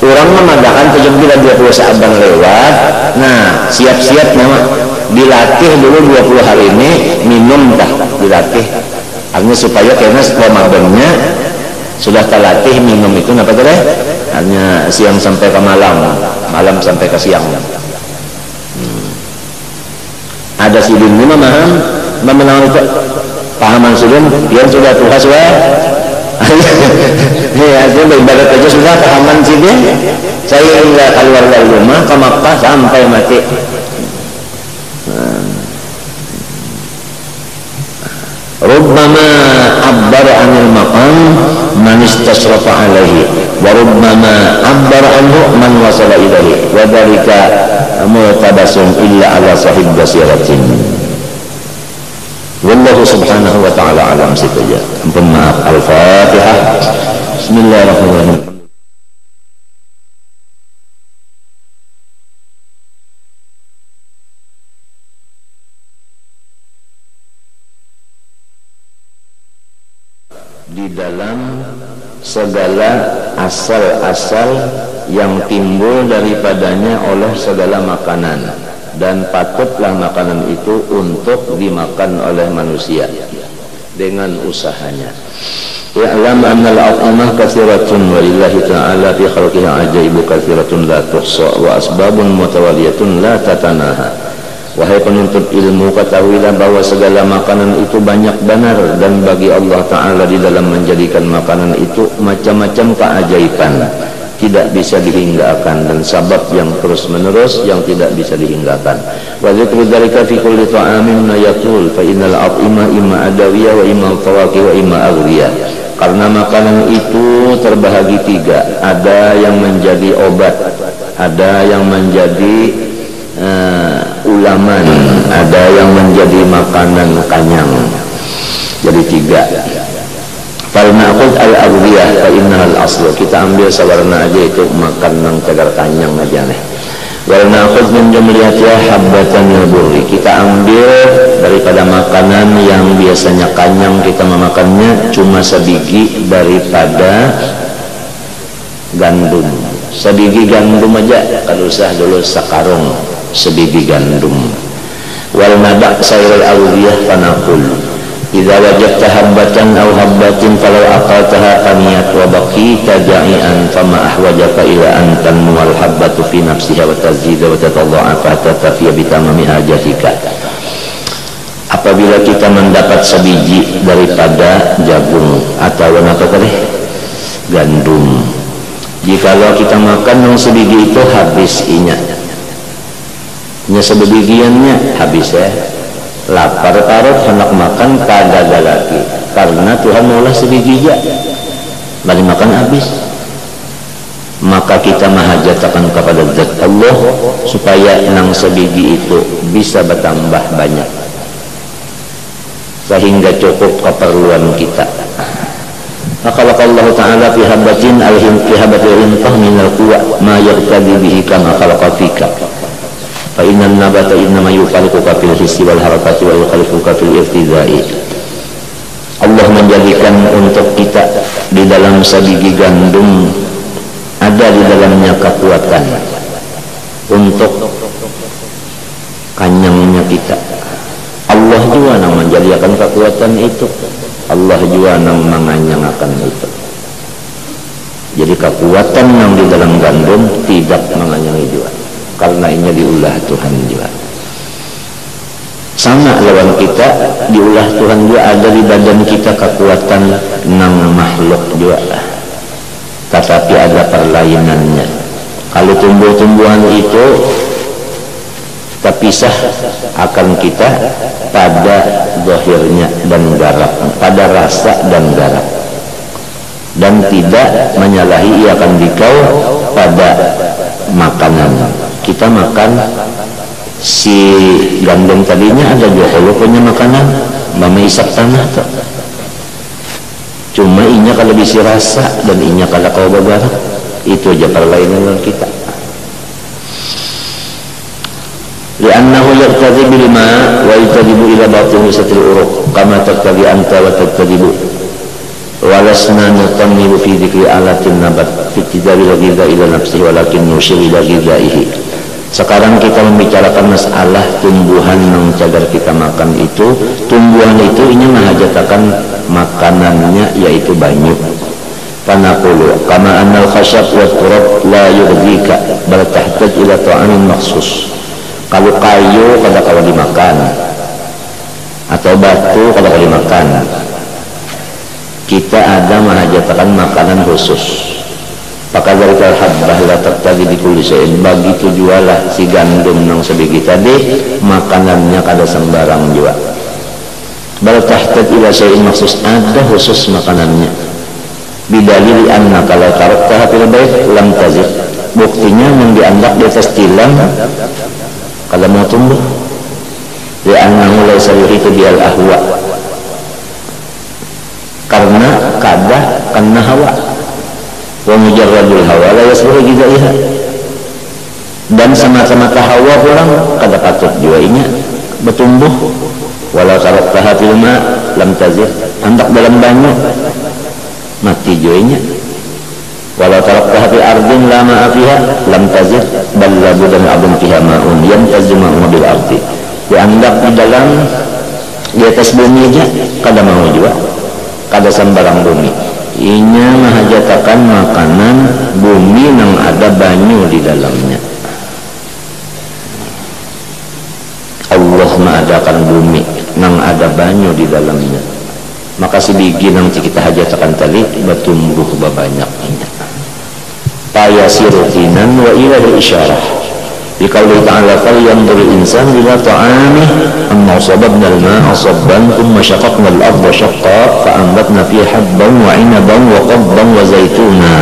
orang memadakan 20 Sya'ban lewat nah siap-siap nama dilatih dulu 20 hari ini minum dah dilatih artinya supaya karena Ramadannya sudah terlatih minum itu apa tadi hanya siang sampai ke malam sampai ke siang ada sidin ini memaham itu pahaman sidin dia sudah tua sudah ya dia beribadat aja sudah pahaman sidin saya enggak keluar dari rumah ke Makkah sampai mati rubbama abbar anil maqam man istasrafa alaihi wa rubbama abbar anhu man wasala ilaihi wa dhalika mutabasum illa ala sahib basiratin Wallahu subhanahu wa ta'ala alam saja. Ampun maaf. Al-Fatihah. Bismillahirrahmanirrahim. Di dalam segala asal-asal yang timbul daripadanya oleh segala makanan, dan patutlah makanan itu untuk dimakan oleh manusia dengan usahanya. Ya'lam anna al-at'amah katsiratun wa lillahi ta'ala fi khalqiha ajaibu katsiratun la tuhsa wa asbabun mutawaliyatun la tatanaha. Wahai penuntut ilmu, ketahuilah bahwa segala makanan itu banyak benar, dan bagi Allah Ta'ala di dalam menjadikan makanan itu macam-macam keajaiban, tidak bisa dihinggakan, dan sabab yang terus menerus yang tidak bisa dihinggakan. Wa dzikru dzalika fi kulli ta'amin yatul fa innal at'ima imma adawiyah wa imma fawaqih wa imma aghdiyah. Karena makanan itu terbahagi tiga, ada yang menjadi obat, ada yang menjadi ulaman, ada yang menjadi makanan kanyang. Jadi tiga. Fal na'khudh al-aghdiyah fa innaha al-aslu. Kita ambil sawarna aja itu makan nang tegar kanyang aja nih. Wal na'khudh min jumliyatiha habbatan burri. Kita ambil daripada makanan yang biasanya kanyang, kita memakannya cuma sebiji daripada gandum. Sebiji gandum aja, kalau usah dulu sakarung sebiji gandum. Wal nada' sairul awliyah fanaqul idza wajadta habbatan aw habbatin falau aqaltaha qaniyat wa baqita ja'ian fama ahwajaka ila an tanmu wal habbatu fi nafsiha wa tazida wa tatadha'afa tatafiya bitamami hajatika. Apabila kita mendapat sebiji daripada jagung atau apa tadi, gandum, jikalau kita makan yang sebiji itu habis inya sebegiannya habis ya, lapar parut hendak makan kagak lagi, karena Tuhan maulah sebiji aja mari makan habis. Maka kita menghajatkan kepada zat Allah supaya nang sebiji itu bisa bertambah banyak sehingga cukup keperluan kita. Maka Allah Ta'ala fi habbatin fi habbatil intah minal quwa ma yaqtadi bihi kama khalaqa fika. Fa innan nabata innama yukhaliquka fil hissi wal harakati wa yukhaliquka fil irtidai. Allah menjadikan untuk kita di dalam sebiji gandum ada di dalamnya kekuatan untuk kanyangnya kita. Allah juga yang menjadikan kekuatan itu, Allah juga yang menganyangkan itu. Jadi kekuatan yang di dalam gandum tidak menganyangi juga, karena ini diulah Tuhan juga. Sama lawan kita diulah Tuhan juga, ada di badan kita kekuatan nang makhluk juga, tetapi ada perlainannya. Kalau tumbuh-tumbuhan itu terpisah akan kita pada zahirnya dan garap, pada rasa dan garap, dan tidak menyalahi akan dikau pada makanan. Kita makan si gandum tadinya ada juga punya makanan mama isap tanah tuh. Cuma inya kalau bisi rasa dan inya kalau kau bagar, itu aja perlainan kita. Li'annahu yaqtadi bil ma' wa yaqtadibu ila batin satil uruq kama taqtadi anta wa taqtadibu walasna nutammilu fi dhikri alatin nabat fi tidari ghidha ila nafsihi walakin nushir ila ghidhaihi. Sekarang kita membicarakan masalah tumbuhan yang cagar kita makan itu. Tumbuhan itu ini menghajatkan makanannya, yaitu banyu. Fanaqulu kama annal khashab wa turab la yughdika bal tahtaj ila ta'amin makhsus. Kalau kayu kalau dimakan atau batu kalau dimakan, kita ada menghajatkan makanan khusus. Maka dari habbah la taqtadi bi kulli syai'in, begitu jualah si gandum nang sebiji tadi makanannya kada sembarang juga. Bal tahtaj ila syai'in maksus, ada khusus makanannya. Bidalili anna kalau taraktaha fil bait lam tazid. Buktinya yang diandak di atas tilam kalau mau tumbuh. Lianna li'annahu laysa yuhitu bihal ahwa, karena karena hawa, wa mujarradul hawa la yasluhu gidaiha, dan semata-mata hawa pulang kada patut juainya bertumbuh. Walau taraktaha fil ma lam tazir, hendak dalam banyu mati juainya. Walau taraktaha fi ardin la ma'a fiha lam tazir bal labudan abun fiha ma'un yantazu ma'un bil ardi. Dianggap di dalam di atas bumi aja kada mau juga, kada sambarang bumi inya mahajatakan makanan bumi nang ada banyu di dalamnya. Allah mengadakan bumi nang ada banyu di dalamnya, maka sebiji nang kita hajatakan tali bertumbuh banyak. Payasiru tinan wa ilahi isyarah biqauli ta'ala falyanzuril insanu ila ta'amih amma sababna al-ma'a sabban thumma shaqaqna al-ardha shaqqa fa'anbatna fiha habban wa 'inaban wa qadban wa zaituna.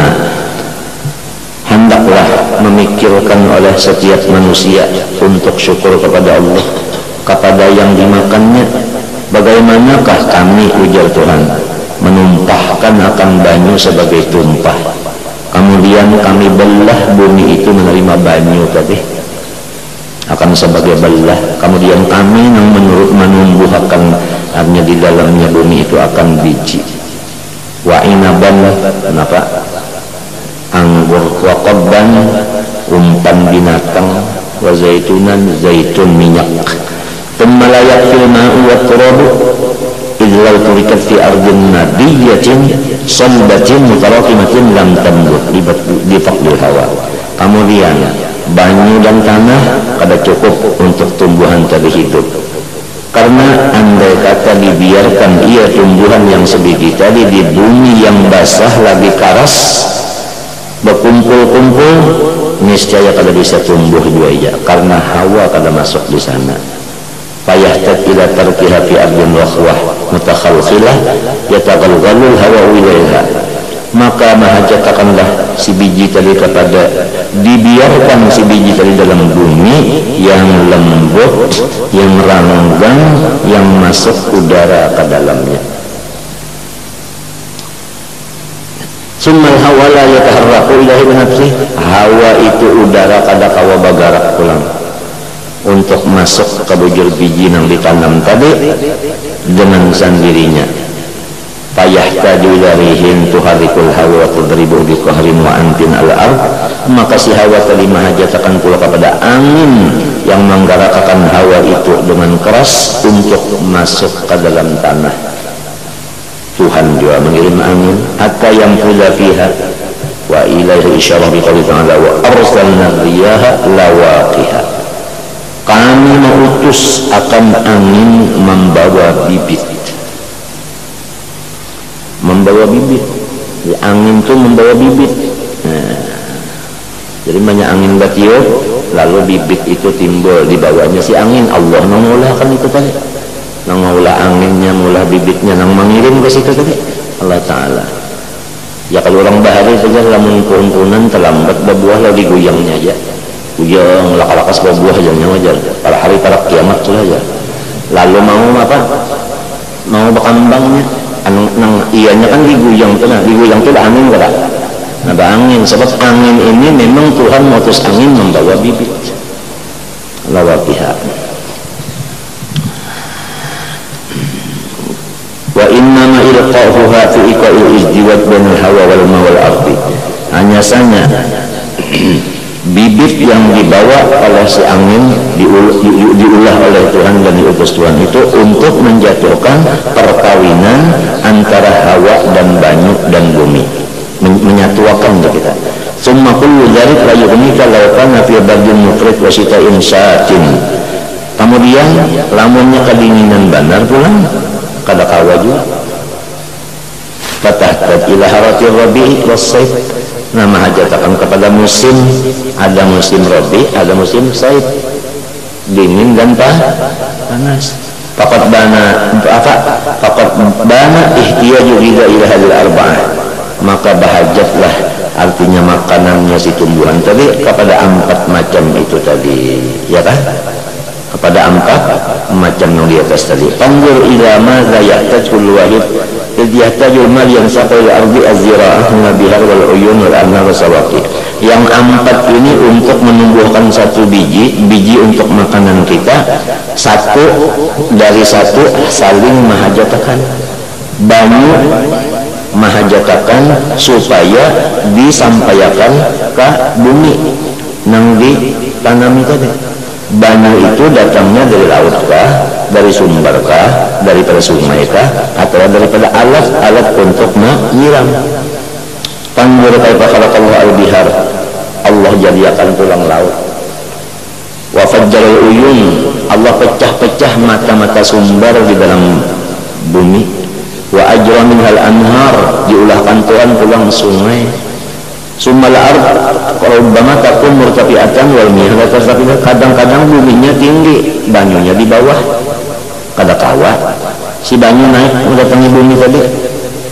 Hendaklah memikirkan oleh setiap manusia untuk syukur kepada Allah, kepada yang dimakannya. Bagaimanakah kami, ujar Tuhan, menumpahkan akan banyu sebagai tumpah, kemudian kami belah bumi itu menerima banyu tadi akan sebagai belah, kemudian kami yang menumbuhkan artinya di dalamnya bumi itu akan biji. Wa inaban, kenapa? Anggur, wa qadban, umpan binatang, wa zaitunan, zaitun minyak. Thumma la yakfil ma'u wa turabu idh law turikat fi ardin nadiyatin salbatin mutarakimatin lam tambut di faqdil hawa. Kemudian banyu dan tanah kada cukup untuk tumbuhan tadi hidup, karena andai kata dibiarkan ia tumbuhan yang sebiji tadi di bumi yang basah lagi karas berkumpul-kumpul, niscaya kada bisa tumbuh juga ya, karena hawa kada masuk di sana. Fayahtad ila tarkiha fi ardin rakhwah mutakhalfilah yataghalghalul hawa ilaiha, maka mahajatakanlah si biji tadi kepada dibiarkan si biji tadi dalam bumi yang lembut, yang ranggang, yang masuk udara ke dalamnya. Summal hawa la yataharraku ilahi binafsi, hawa itu udara kada kawa bagarak pulang untuk masuk ke bujur biji yang ditanam tadi dengan sendirinya. Fayahtaju ila rihin tuharikul hawa tudribu bi qahrin wa antin al-ard, maka si hawa tadi mahajatakan pula kepada angin yang menggerakkan hawa itu dengan keras untuk masuk ke dalam tanah. Tuhan juga mengirim angin hatta yang pula fiha wa ilaihi isyarah bi qouli ta'ala wa arsalna riyaha lawaqiha, kami mengutus akan angin membawa bibit. Membawa bibit, ya, angin itu membawa bibit. Jadi banyak angin batiup, lalu bibit itu timbul di bawahnya si angin. Allah mengulahkan itu tadi, mengulah anginnya, mengulah bibitnya, yang mengirim ke situ tadi Allah Ta'ala. Ya kalau orang bahari saja lamun kumpunan terlambat berbuah lagi guyangnya aja, guyang lakas berbuah aja wajar. Pada hari pada kiamat saja. Lalu mau apa? Mau berkembangnya. Nang ianya kan diguyang tuh, nah diguyang tuh ada angin kada? Ada angin, sebab angin ini memang Tuhan mengutus angin membawa bibit. Lawaqiha. Wa innama ilqa'uha fi iqa'il izdiwaj bainal hawa wal ma wal ardi. Hanya saja bibit yang dibawa oleh si angin diulah oleh Tuhan dan diutus Tuhan itu untuk menjatuhkan perkawinan antara hawa dan banyu dan bumi, menyatuakan kita. Summa kullu dzalik la yughnika law kana fi bardin mufrid wa sita'in syatin. Kemudian lamunnya kedinginan benar pulang kada kawa juga. Fatahtat ila haratir rabi'i was-sayf, nama hajatakan kepada musim, ada musim rabi, ada musim saif, dingin dan panas. Fakat bana ihtiyaju ila hadil arba'ah, maka bahajatlah artinya makanannya si tumbuhan tadi kepada 4 macam itu tadi, ya kan? Kepada 4 macam anu di atas tadi. Panggil ila madza yahtajul wahid idh yahtajul mal yang saqil ardi az-zira'ah nabihar wal uyun wal anhar wasawaqi. Yang 4 ini untuk menumbuhkan satu biji untuk makanan kita, satu dari satu saling mahajatakan, banyu mahajatakan supaya disampaikan ke bumi nang ditanami tadi. Banyu itu datangnya dari laut kah, dari sumber kah, daripada sungai kah, atau daripada alat untuk menyiram. Panggil kaifa khalaqallahu al-bihar, Allah jadikan tulang laut. Wa fajjarul uyun, Allah pecah-pecah mata-mata sumber di dalam bumi. Wa ajra minhal anhar, diulahkan Tuhan tulang sungai. Summal ard rubbama takun murtafi'atan wal miyah la tasrafiha, kadang-kadang buminya tinggi, banyunya di bawah. Kada kawa si banyu naik mendatangi bumi tadi.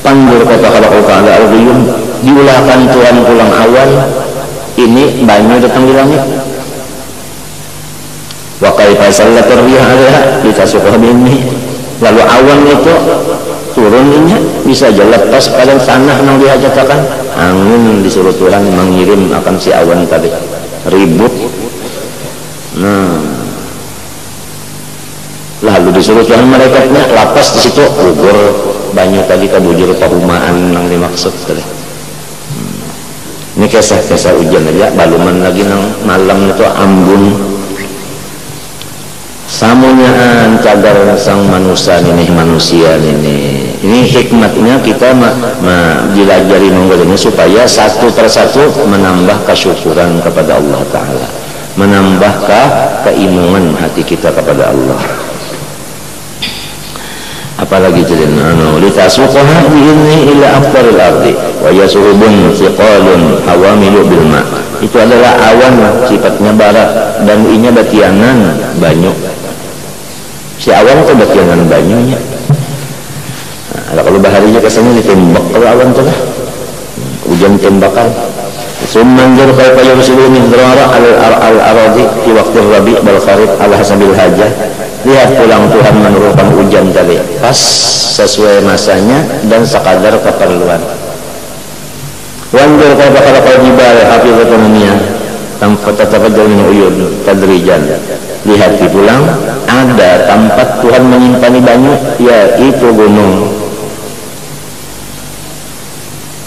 Panggil kata kalau ta'ala al-ghuyum, diulahkan Tuhan tulang awan, ini banyu datang di langit. Wa kaifa sallatur rih 'alaiha litasuqha bihi, lalu awan itu turunnya bisa aja lepas pada tanah yang dihajatakan. Angin disuruh Tuhan mengirim akan si awan tadi, ribut. Nah, lalu disuruh Tuhan malaikatnya lapas di situ, gugur banyak tadi kabujur pahumaan yang dimaksud tadi. Ini kisah-kisah hujan aja, baluman lagi nang malam itu ambun. Samunyaan cagar sang manusia ini hikmatnya kita dilajari mengenai supaya satu persatu menambah kesyukuran kepada Allah Ta'ala, menambah keimanan hati kita kepada Allah. Apalagi jadi litasuqaha bi'inni ila aqtaril ardi wa yasurubun thiqalun hawamilu bilma. Itu adalah awan sifatnya barat dan inya batianan banyu. Si awan itu batianan banyunya. Nah, kalau baharinya kesannya ditembak kalau awan itu lah, hujan tembakan. Summanjur kaifa yursilu min dharara al-aradi fi waqtir rabi' wal kharif ala hasabil hajah. Lihat pulang Tuhan menurunkan hujan tadi pas sesuai masanya dan sekadar keperluan. Wanjur kaifa khalaqal jibala hafizatan minha tanpa tatafajjar min uyun tadrijan. Lihat di pulang ada tempat Tuhan menyimpan banyu, yaitu gunung.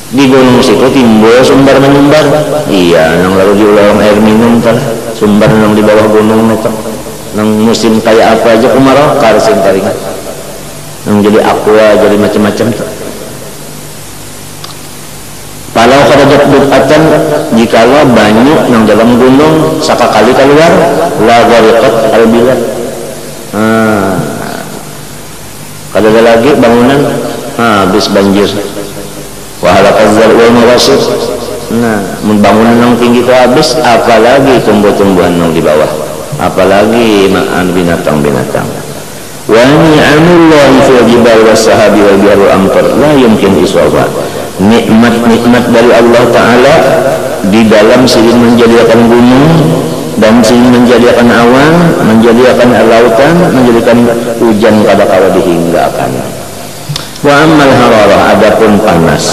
Di gunung situ timbul sumber menyumbar. Iya, yang lalu diulang air minum telah sumber yang di bawah gunung itu. Nang musim kayak apa aja kemarau karsin taringan. Nang jadi aqua jadi macam-macam tuh. Kalau kharajat bid'atan, jikalau banyu nang dalam gunung sakakali keluar la ghariqat al-bilad. Kada ada lagi bangunan habis banjir. Wa halaqaz zar'u marasid. Nah, bangunan yang tinggi itu habis, apalagi tumbuh-tumbuhan yang di bawah, apalagi binatang-binatang. Wa ni'amullahi fil jibal was sahabi wal bihar wal amtar la yumkin iswaha. Nikmat-nikmat dari Allah Ta'ala di dalam silih menjadikan gunung dan silih menjadikan awan, menjadikan lautan, menjadikan hujan kala-kala dihinggakan. Wa ammal hararah, adapun panas,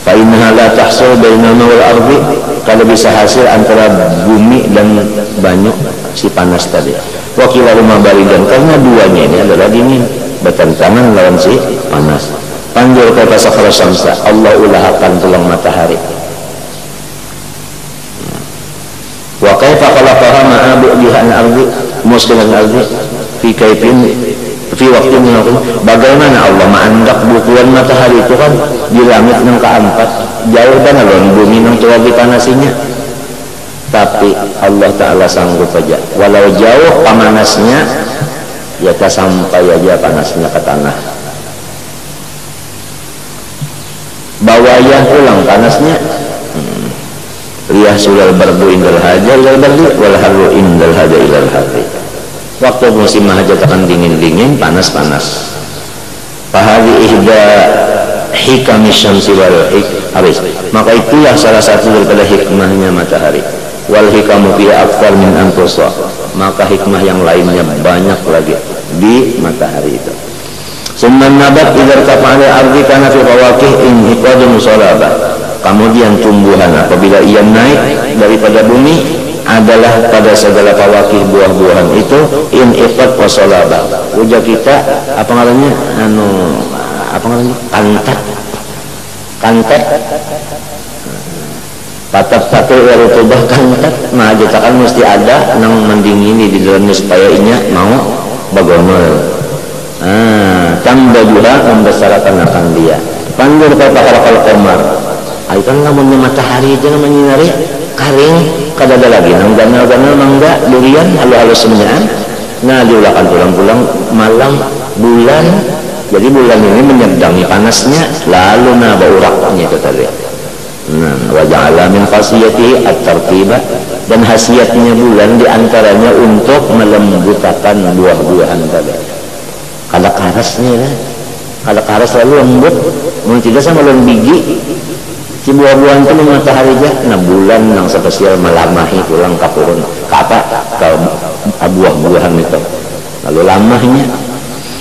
fa innaha la tahsul bainal ma wal ardi, kalau bisa hasil antara bumi dan banyu si panas tadi. Wa kilahuma baridan, karena duanya ini adalah dingin, bertentangan lawan si panas. Panggil kata sakhara syamsa, Allah ulahkan tulang matahari. Wa kaifa khalaqaha ma'a biha al-ardi musliman al-ardi fi kaifin fi waqtin min bagaimana Allah mengandak bukuan matahari itu kan di langit yang keempat, jauh banget loh bumi yang tua dipanasinya, tapi Allah Ta'ala sanggup aja walau jauh pamanasnya ya tak sampai aja panasnya ke tanah. Bawayah pulang panasnya. Riyah sulal bardu indal haja ilal bardi wal haru indal haja ilal hati. Waktu musim hajat akan dingin-dingin, panas-panas. Fahadi ihda hikami syamsi wal habis. Maka itulah salah satu daripada hikmahnya matahari. wal hikamu fi akthar min anfusa, maka hikmah yang lainnya banyak lagi di matahari itu. Summan nabat idza tafa'ala ardi kana fi fawakih inhiqadun salaba, kemudian tumbuhan apabila ia naik daripada bumi adalah pada segala fawakih buah-buahan itu inhiqad wa salaba. Ujar kita apa ngarannya kantet patap satu rutubah kantet, nah jatakan mesti ada nang mendingini di dalamnya supaya inya mau bagomel. Tambah juga membesarkan akan dia. Pandur kata kalau komar, itu kan lamunnya matahari jangan menyinari karing kada ada lagi nang ganal-ganal mangga durian halus-halus semuanya. Nah diulahkan pulang-pulang malam bulan. Jadi bulan ini menyedangi panasnya, lalu bauraknya itu tadi. Waja'ala min khasiyatihi at-tartiba, dan khasiatnya bulan diantaranya untuk melembutakan buah-buahan tadi. Kalau karasnya, kalau karas selalu lembut, mungkin tidak sama lembut biji. Si buah-buahan itu matahari aja, nah bulan yang spesial melamahi pulang kapurun, kata ke buah-buahan itu, lalu lamahnya.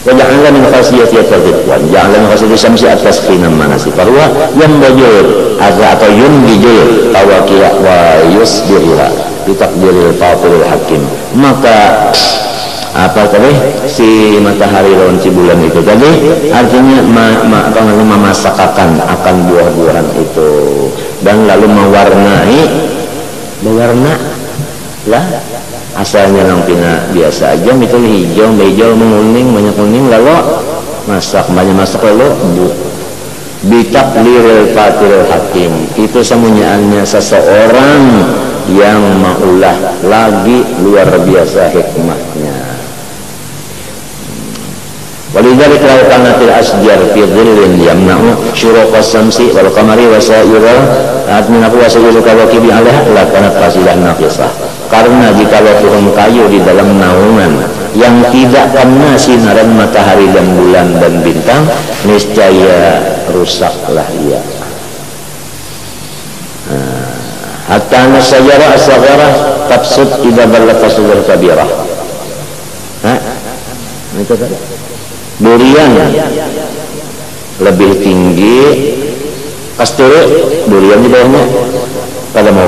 Waja'ala min khasiyatihi at-tartiba, waja'ala min khasiyatihi syamsi at-taskhina manasi, bahwa yang bajur atau yunbijul tawaqiya wa yusbirha bitakdiril fatirul hakim. Maka apa tadi si matahari lawan si bulan itu tadi artinya memasakakan akan buah-buahan itu dan lalu mewarnai berwarna lah asalnya nang pina biasa aja itu hijau menguning banyak kuning lalu masak lalu bitakdiril fatirul hakim, itu semuanya seseorang yang maulah lagi luar biasa hikmahnya. Walidzalika law kanatil asjar fi dhillin yamna'u syuruqas samsi wal qamari wa sa'ira atminahu wa sayyidul kawakibi 'alaiha la kanat fasilan naqisah. Karena jika pohon kayu di dalam naungan yang tidak kena sinaran matahari dan bulan dan bintang, niscaya rusaklah ia. Hatta nasajara as-saghara tafsud idza ballat tasdur kabirah. Itu tadi. Durian lebih tinggi kasturi, durian di bawahnya kada mau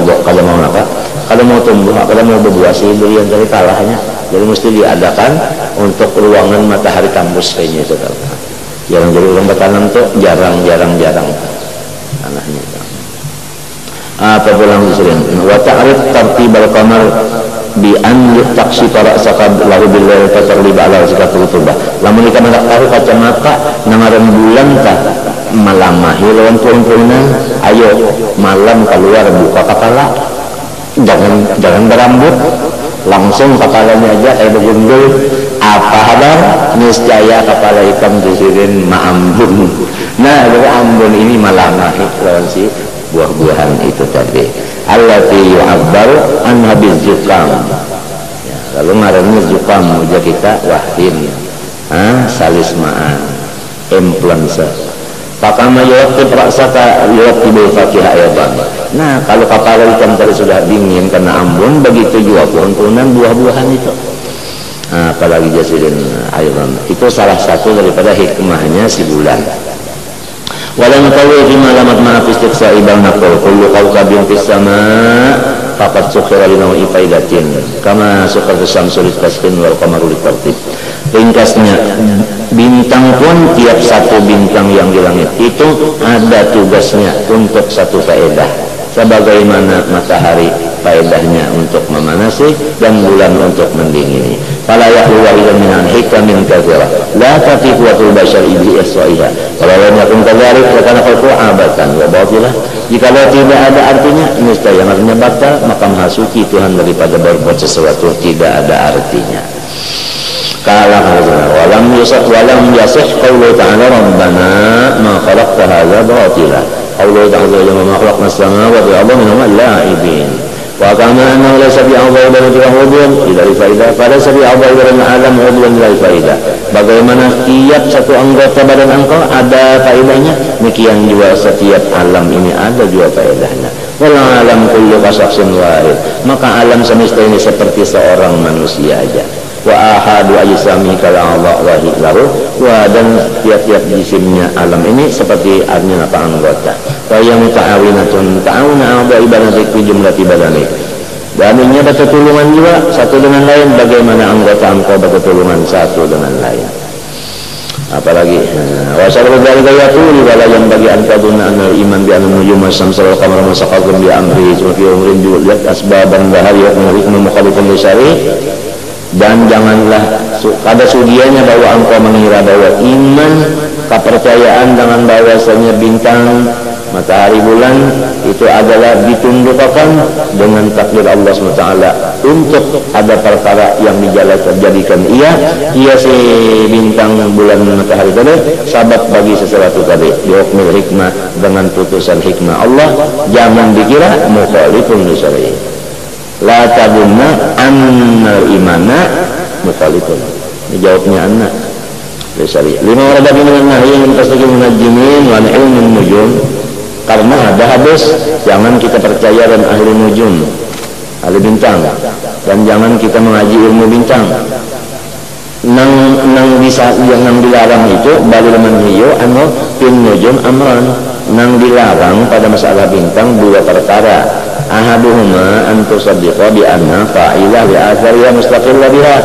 apa, kada mau tumbuh, kada mau berbuah, si durian dari kalahnya. Jadi mesti diadakan untuk ruangan matahari tembus kayaknya itu. Jarang jadi orang bertanam tuh jarang tanahnya. Apa pulang disini? Wa ta'rif tartibal qamar bi an takshifa ra'saka lahu bil laili fatarliba ala zakatul tubah. Lamun kita nak tahu kacamata nangaran bulan tah malamahi lawan pulang-pulangan, ayo malam keluar buka kepala, jangan berambut, langsung kepalanya aja kayak begundul. Apa kabar? Niscaya kepala hitam disirin ma'ambun. Nah dari ambun ini malamahi lawan si buah-buahan itu tadi. Allati yu'abbaru an habiz zukam. Ya, lalu ngarannya zukam uja kita wahdim. Salismaan, influenza. Pakama yuqtib ra'saka yuqtibul fakihah ayatan. Nah, kalau kepala hitam tadi sudah dingin karena ambon, begitu juga pohon-pohonan buah-buahan itu. Apalagi jasidin ayatan. Itu salah satu daripada hikmahnya si bulan. Walam tawi fi malamat ma fi istiqsa'i bal naqul kullu kawkabin fis sama' faqad sukhira li naw'i faidatin kama sukhira syamsu litaskin wal qamaru litartib. Ringkasnya, bintang pun tiap satu bintang yang di langit itu ada tugasnya untuk satu faedah, sebagaimana matahari faedahnya untuk memanasi dan bulan untuk mendingini. Fala yahlu wahidan minan hikamin katsira la tatiqu wa bashar ibli iswa'iha. Kalau lam yakun kadzalik fakana khalqu abatan wa batilah. Jika tidak ada artinya, niscaya artinya batal, maka menghasuki Tuhan daripada berbuat sesuatu tidak ada artinya. Kala walam yasih qaulu ta'ala rabbana ma khalaqta hadza batila. Qaulu ta'ala ma khalaqna as-samawati wal arda minhum la'ibin. Wa kama annahu laysa fi a'dha'i udhun ila faidah, pada sabi a'dha'i alam udhun ila faidah. Bagaimana tiap satu anggota badan engkau ada faedahnya, demikian juga setiap alam ini ada juga faedahnya. Wal alam kullu kasaksin wahid, maka alam semesta ini seperti seorang manusia aja. Wa ahadu ajsami kala Allah wahid lahu, wa dan tiap-tiap jisimnya alam ini seperti artinya apa anggota. Wa yang ta'awinatun ta'awuna a'dha'i ibadatik fi jumlati badanik, dan ini bertulungan juga satu dengan lain, bagaimana anggota engkau bertulungan satu dengan lain. Apalagi wasallallahu alaihi wasallam wala yang bagi antaduna anal iman bi anna nujum samsal qamar masaqakum bi amri fi umrin julat asbaban bahari wa hikmah mukhalifun lisari. Dan janganlah ada sudianya bahwa engkau mengira bahwa iman, kepercayaan dengan bahwasanya bintang, matahari, bulan itu adalah ditundukkan dengan takdir Allah SWT untuk ada perkara yang dijadikan ia si bintang, bulan, matahari tadi sabab bagi sesuatu tadi bihukmil hikmah, dengan putusan hikmah Allah. Jangan dikira mukhalifun li syar'i, la tadunna annal imana mukhalifun. Dijawabnya anak li lima warada min nahyi min tasdiqil munajjimin wa ilmin nujum. Karena ada hadis, jangan kita percaya dan ahli nujum, ahli bintang, dan jangan kita mengaji ilmu bintang. Nang bisa yang nang dilarang itu balil manhiyo anu fin nujum amran, nang dilarang pada masalah bintang dua perkara. Ahaduhuma an tusaddiqa bi anna fa'ilah li athariha mustaqilla biha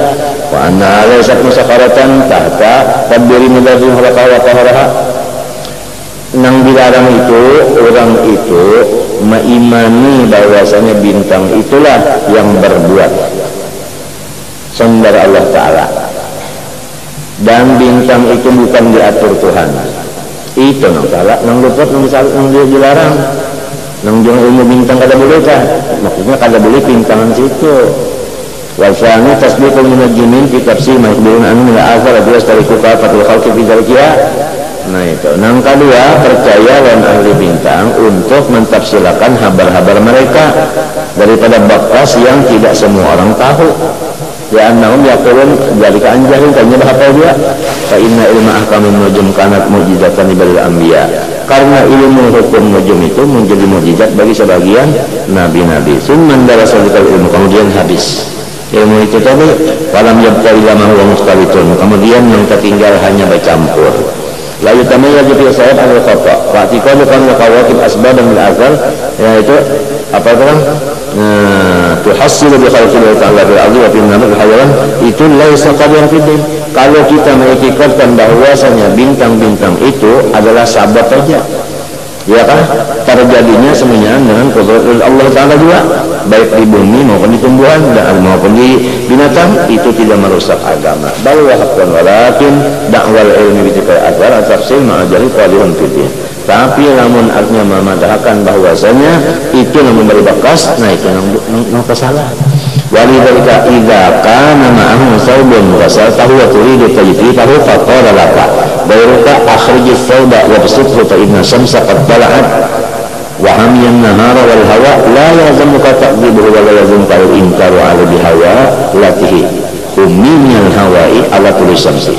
wa anna laysat musakharatan tahta tadbiri mudabbi khalaqa wa qaharaha. Nang dilarang itu, orang itu mengimani bahwasanya bintang itulah yang berbuat sumber Allah Ta'ala, dan bintang itu bukan diatur Tuhan. Itu nang salah, nang luput, nang dilarang. Nang jong ilmu bintang kada boleh kan? Maksudnya kada boleh bintangan situ. Wasani tasdiqul munajjimin fi tafsir ma yaqulun anna al-athar bi yastariquka fatul khalqi fi dzalika. Nah itu. Nang kedua, percaya dan ahli bintang untuk mentafsirkan habar-habar mereka daripada bakas yang tidak semua orang tahu. Ya annahum yaqulun dzalika anjahil, tanya apa dia? Fa inna ilma ahkamin nujum kanat mujizatan libil anbiya. Karena ilmu hukum nujum itu menjadi mukjizat bagi sebagian nabi-nabi. Summan darasalikal ilmu, kemudian habis ilmu itu tadi. Falam yabqa illa ma huwa mukhtalitun, kemudian yang tertinggal hanya bercampur. La yutamayyazu fi sawab al-khata. Wa i'tiqadu kan kawakib asbab min al-azal, yaitu apa itu kan? Tuhassilu bi khalqillah ta'ala bil ardi wa fil namal hayawan, itu laisa qadiyan fiddin. Kalau kita mengikatkan bahwasanya bintang-bintang itu adalah sabab saja, ya kan? Terjadinya semuanya dengan kudrat Allah Ta'ala juga, baik di bumi maupun di tumbuhan dan maupun di binatang, itu tidak merusak agama. Bahwa hakkan walakin dakwal ilmi bitikal azhar tafsir ma'ajari qalihun fiddin. Tapi namun artinya memadahkan bahwasanya itu yang memberi bakas, nah itu yang salah. Walidhalika idza kana ma'ahu saubun wasaltahu wa turidu tajfifahu faqala laka bayruka akhrijis sauda wa basithu fa inna syamsa qad tala'at wa hamiyan nahara wal hawa la yazamuka taqdibuhu wa la yazamuka al-inkaru ala bihawa latihi humminal hawa'i ala tulis syamsi.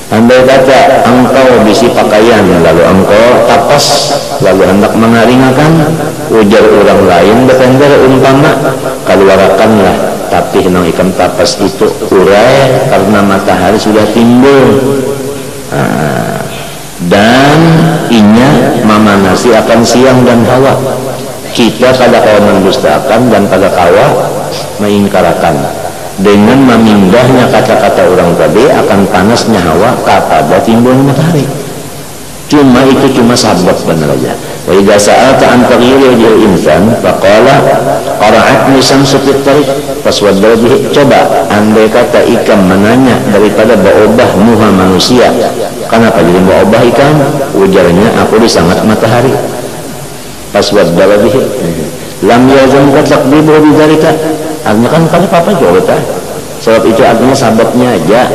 Andai kata engkau bisi pakaian lalu engkau tapas lalu hendak mengaringakan, ujar orang lain bertender umpama keluarkanlah, tapi nang ikan tapas itu urai karena matahari sudah timbul, dan inya memanasi akan siang dan hawa. Kita pada kawa mendustakan dan pada kawa mengingkarakan. Dengan memindahnya kata-kata orang tadi akan panasnya hawa kepada timbulnya matahari. Itu cuma sabab benar aja. Wa idza sa'alta an taghyiri wajhil insan faqala qara'atni syamsu fit tariq faswadda wajhi. Coba andai kata ikan menanya daripada berubah muha manusia, kenapa jadi berubah ikan? Ujarnya aku disangat matahari. Faswadda wajhi. Lam yazam taqdibu bidzalika. Artinya kan kalau apa juga, sebab itu artinya sababnya aja.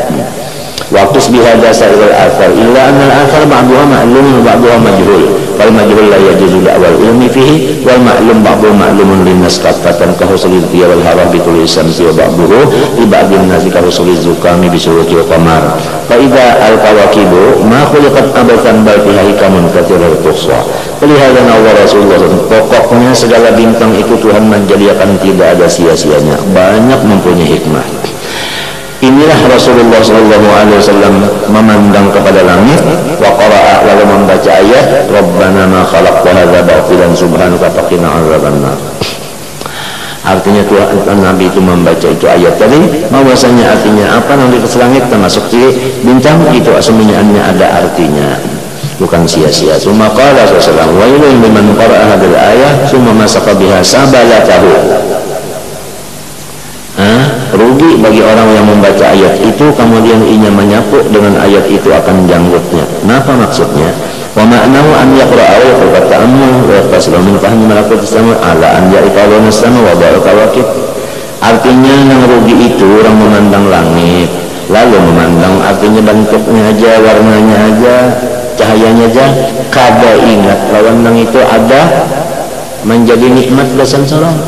Waqtus bihadza sa'irul athar illa anna al-athar ba'duha ma'lum wa ba'duha majhul wal majhul la yajuzu da'wal ilmi fihi wal ma'lum ba'duhu ma'lumun linnas kaffatan ka husulil diya wal harabi tulisan wa ba'duhu li ba'dhin nasi ka husulil zukami bisuruki wa qamar fa idza al-kawakibu ma khuliqat abathan bal fiha hikamun katsirah tuhsa walihada nawwa Rasulullah. Pokoknya segala bintang itu Tuhan menjadikan tidak ada sia-sianya, banyak mempunyai hikmah. Inilah Rasulullah SAW memandang kepada langit, wa qara'a, lalu membaca ayat Rabbana ma khalaqta hadza batilan subhanaka faqina adzabannar. Artinya Tuhan, Nabi itu membaca itu ayat tadi, bahwasanya artinya apa nanti ke langit termasuk di bintang itu semuanya ada artinya, bukan sia-sia. Summa qala sallallahu wa ilal liman qara'a hadzal ayat summa masaqa biha sabalatahu. Rugi bagi orang yang membaca ayat itu kemudian ia menyapu dengan ayat itu akan janggutnya. Kenapa maksudnya? Wa ma'nahu an yaqra'a wa yata'ammal wa yaqtasira min fahmi malakutis sama ala an ya'qaluna sama wa barakawakib. Artinya yang rugi itu orang memandang langit, lalu memandang artinya bentuknya aja, warnanya aja, cahayanya aja, kada ingat lawan nang itu ada menjadi nikmat belasan sorong.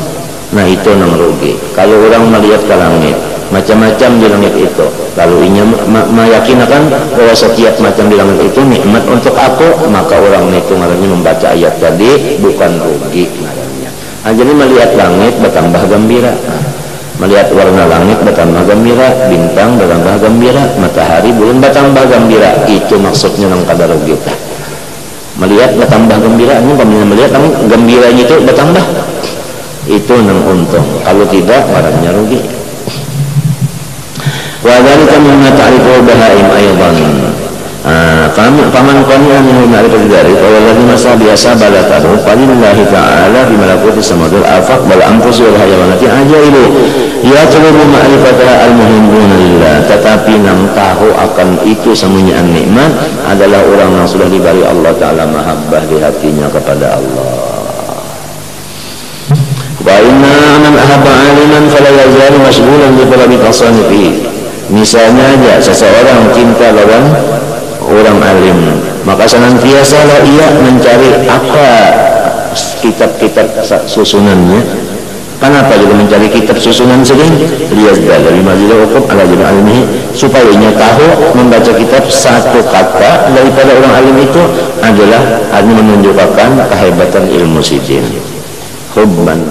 Nah itu yang rugi. Kalau orang melihat ke langit, macam-macam di langit itu, lalu inya meyakinakan bahwa setiap macam di langit itu nikmat untuk aku, maka orang itu ngarannya membaca ayat tadi bukan rugi ngarannya. Nah, jadi melihat langit bertambah gembira, melihat warna langit bertambah gembira, bintang bertambah gembira, matahari bulan bertambah gembira, itu maksudnya yang kada rugi. Melihat bertambah gembira, ini melihat gembiranya itu bertambah, itu nang untung. Kalau tidak orangnya rugi. Wa dzalika mimma ta'rifu bahaim aidan. Faman qani'a min ma'rifati dzalik wa alladhi masa biasa balatahu falillahi ta'ala bi malakuti samawati wal afaq wal anfusi wal hayawanati ajailu yatlubu ma'rifataha al-muhibbuna lillah. Tetapi nang tahu akan itu semuanya nikmat adalah orang yang sudah diberi Allah Ta'ala mahabbah di hatinya kepada Allah. Wa inna man ahabba 'aliman fala yazalu mashghulan bi talabi tasanifi. Misalnya aja seseorang cinta lawan orang alim, maka senantiasalah ia mencari apa kitab-kitab susunannya. Kenapa juga mencari kitab susunan sering? Liyazdada bimazidil hukum ala jami' alimihi, supaya ia tahu membaca kitab satu kata daripada orang alim itu adalah hanya menunjukkan kehebatan ilmu sidin. Hubban